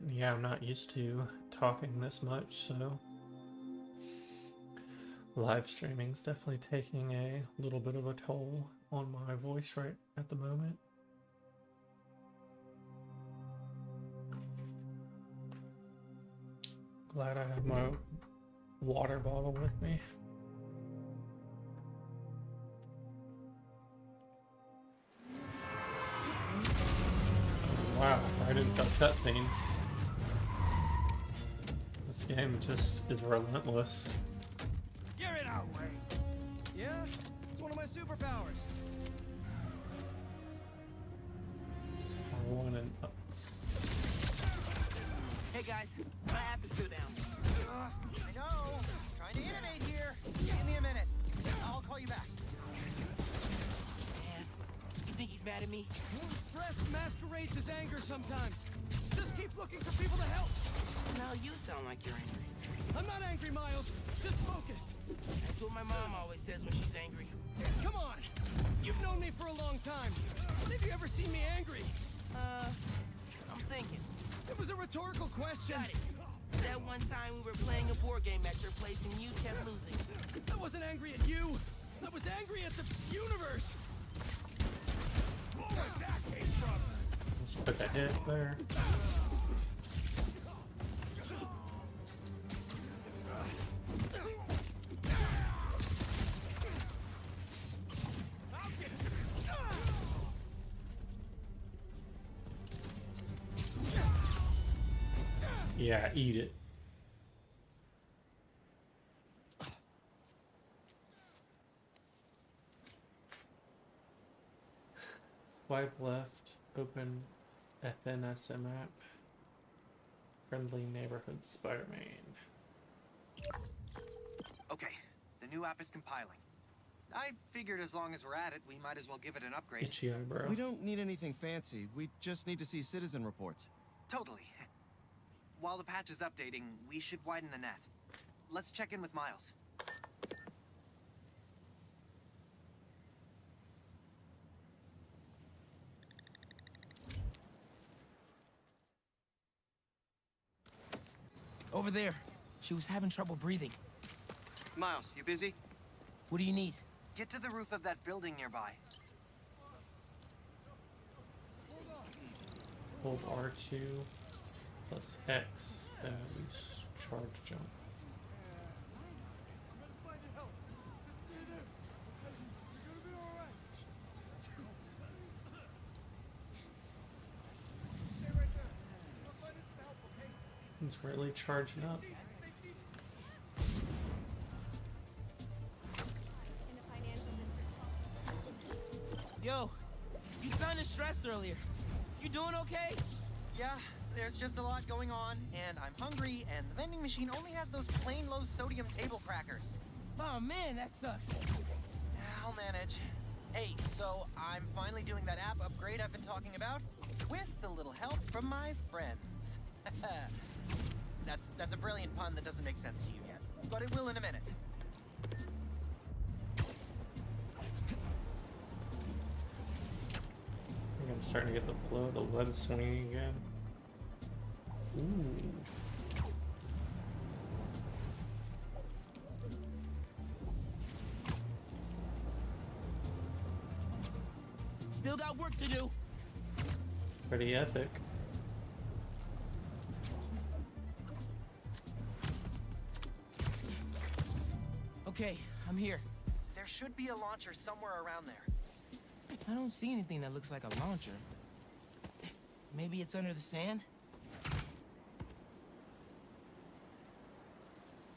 Yeah, I'm not used to talking this much, so live streaming's definitely taking a little bit of a toll on my voice right at the moment. Glad I have my water bottle with me. Wow, right into the cutscene. This game just is relentless. You're in our way. Yeah, it's one of my superpowers. R1 and up. Hey guys, my app is still down. I know. Trying to innovate here. Give me a minute. I'll call you back. Man, you think he's mad at me? Stress masquerades as anger sometimes. Just keep looking for people to help. Now you sound like you're angry. I'm not angry, Miles. Just focused. That's what my mom always says when she's angry. Come on. You've known me for a long time. When have you ever seen me angry? I'm thinking. It was a rhetorical question. Got it. That one time we were playing a board game at your place and you kept losing. I wasn't angry at you. I was angry at the universe. Where that came from? Just took a hit there. Yeah, eat it. Swipe left, open FNSM app. Friendly Neighborhood Spider-Man. Okay, the new app is compiling. I figured as long as we're at it, we might as well give it an upgrade. Itchy eyebrow. We don't need anything fancy. We just need to see citizen reports. Totally. While the patch is updating, we should widen the net. Let's check in with Miles. Over there. She was having trouble breathing. Miles, you busy? What do you need? Get to the roof of that building nearby. Hold R2 plus X, then release charge jump. It's really charging up. Yo, you sounded stressed earlier. You doing okay? Yeah, there's just a lot going on, and I'm hungry, and the vending machine only has those plain low sodium table crackers. Oh man, that sucks. I'll manage. Hey, so I'm finally doing that app upgrade I've been talking about, with a little help from my friends. That's a brilliant pun that doesn't make sense to you yet, but it will in a minute. I think I'm starting to get the flow of the web swinging again. Ooh. Still got work to do. Pretty epic. Okay, I'm here. There should be a launcher somewhere around there. I don't see anything that looks like a launcher. Maybe it's under the sand?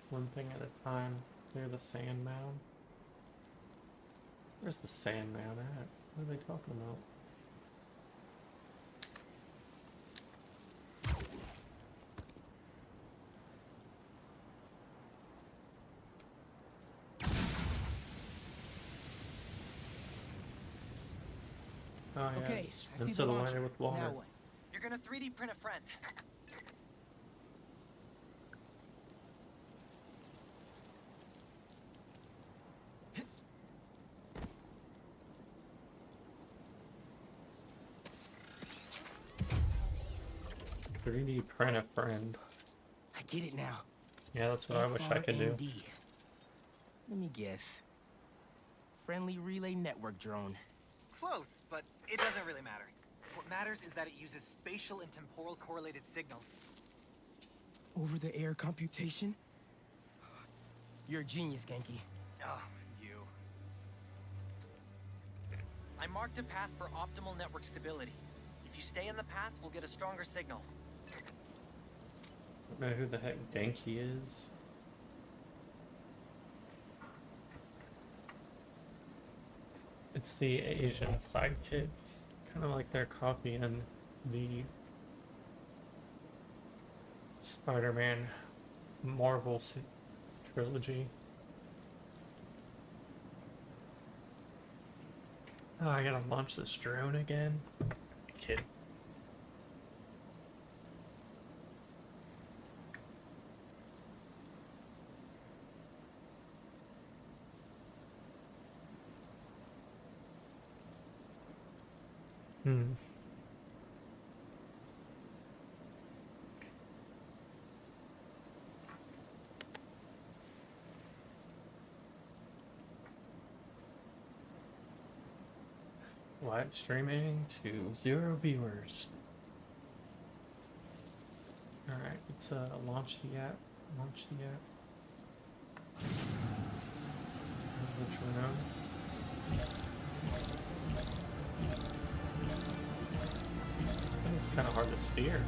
One thing at a time. Clear the sand mound. Where's the sand mound at? What are they talking about? Oh yeah, Okay, just I see into the the launcher. way with water. Now what? You're gonna 3D print a friend. Huh. 3D print a friend. I get it now. Yeah, that's what I wish I could do. FRND. Let me guess. Friendly Relay Network drone. Close, but it doesn't really matter. What matters is that it uses spatial and temporal correlated signals. Over-the-air computation? You're a genius, Genki. Oh, you. I marked a path for optimal network stability. If you stay in the path, we'll get a stronger signal. I don't know who the heck Denki is. It's the Asian sidekick. Kind of like they're copying the Spider-Man Marvel trilogy. Oh, I gotta launch this drone again? Kid. Live streaming to 0 viewers. Alright, let's launch the app. Launch the app. Which one now? This thing's kind of hard to steer.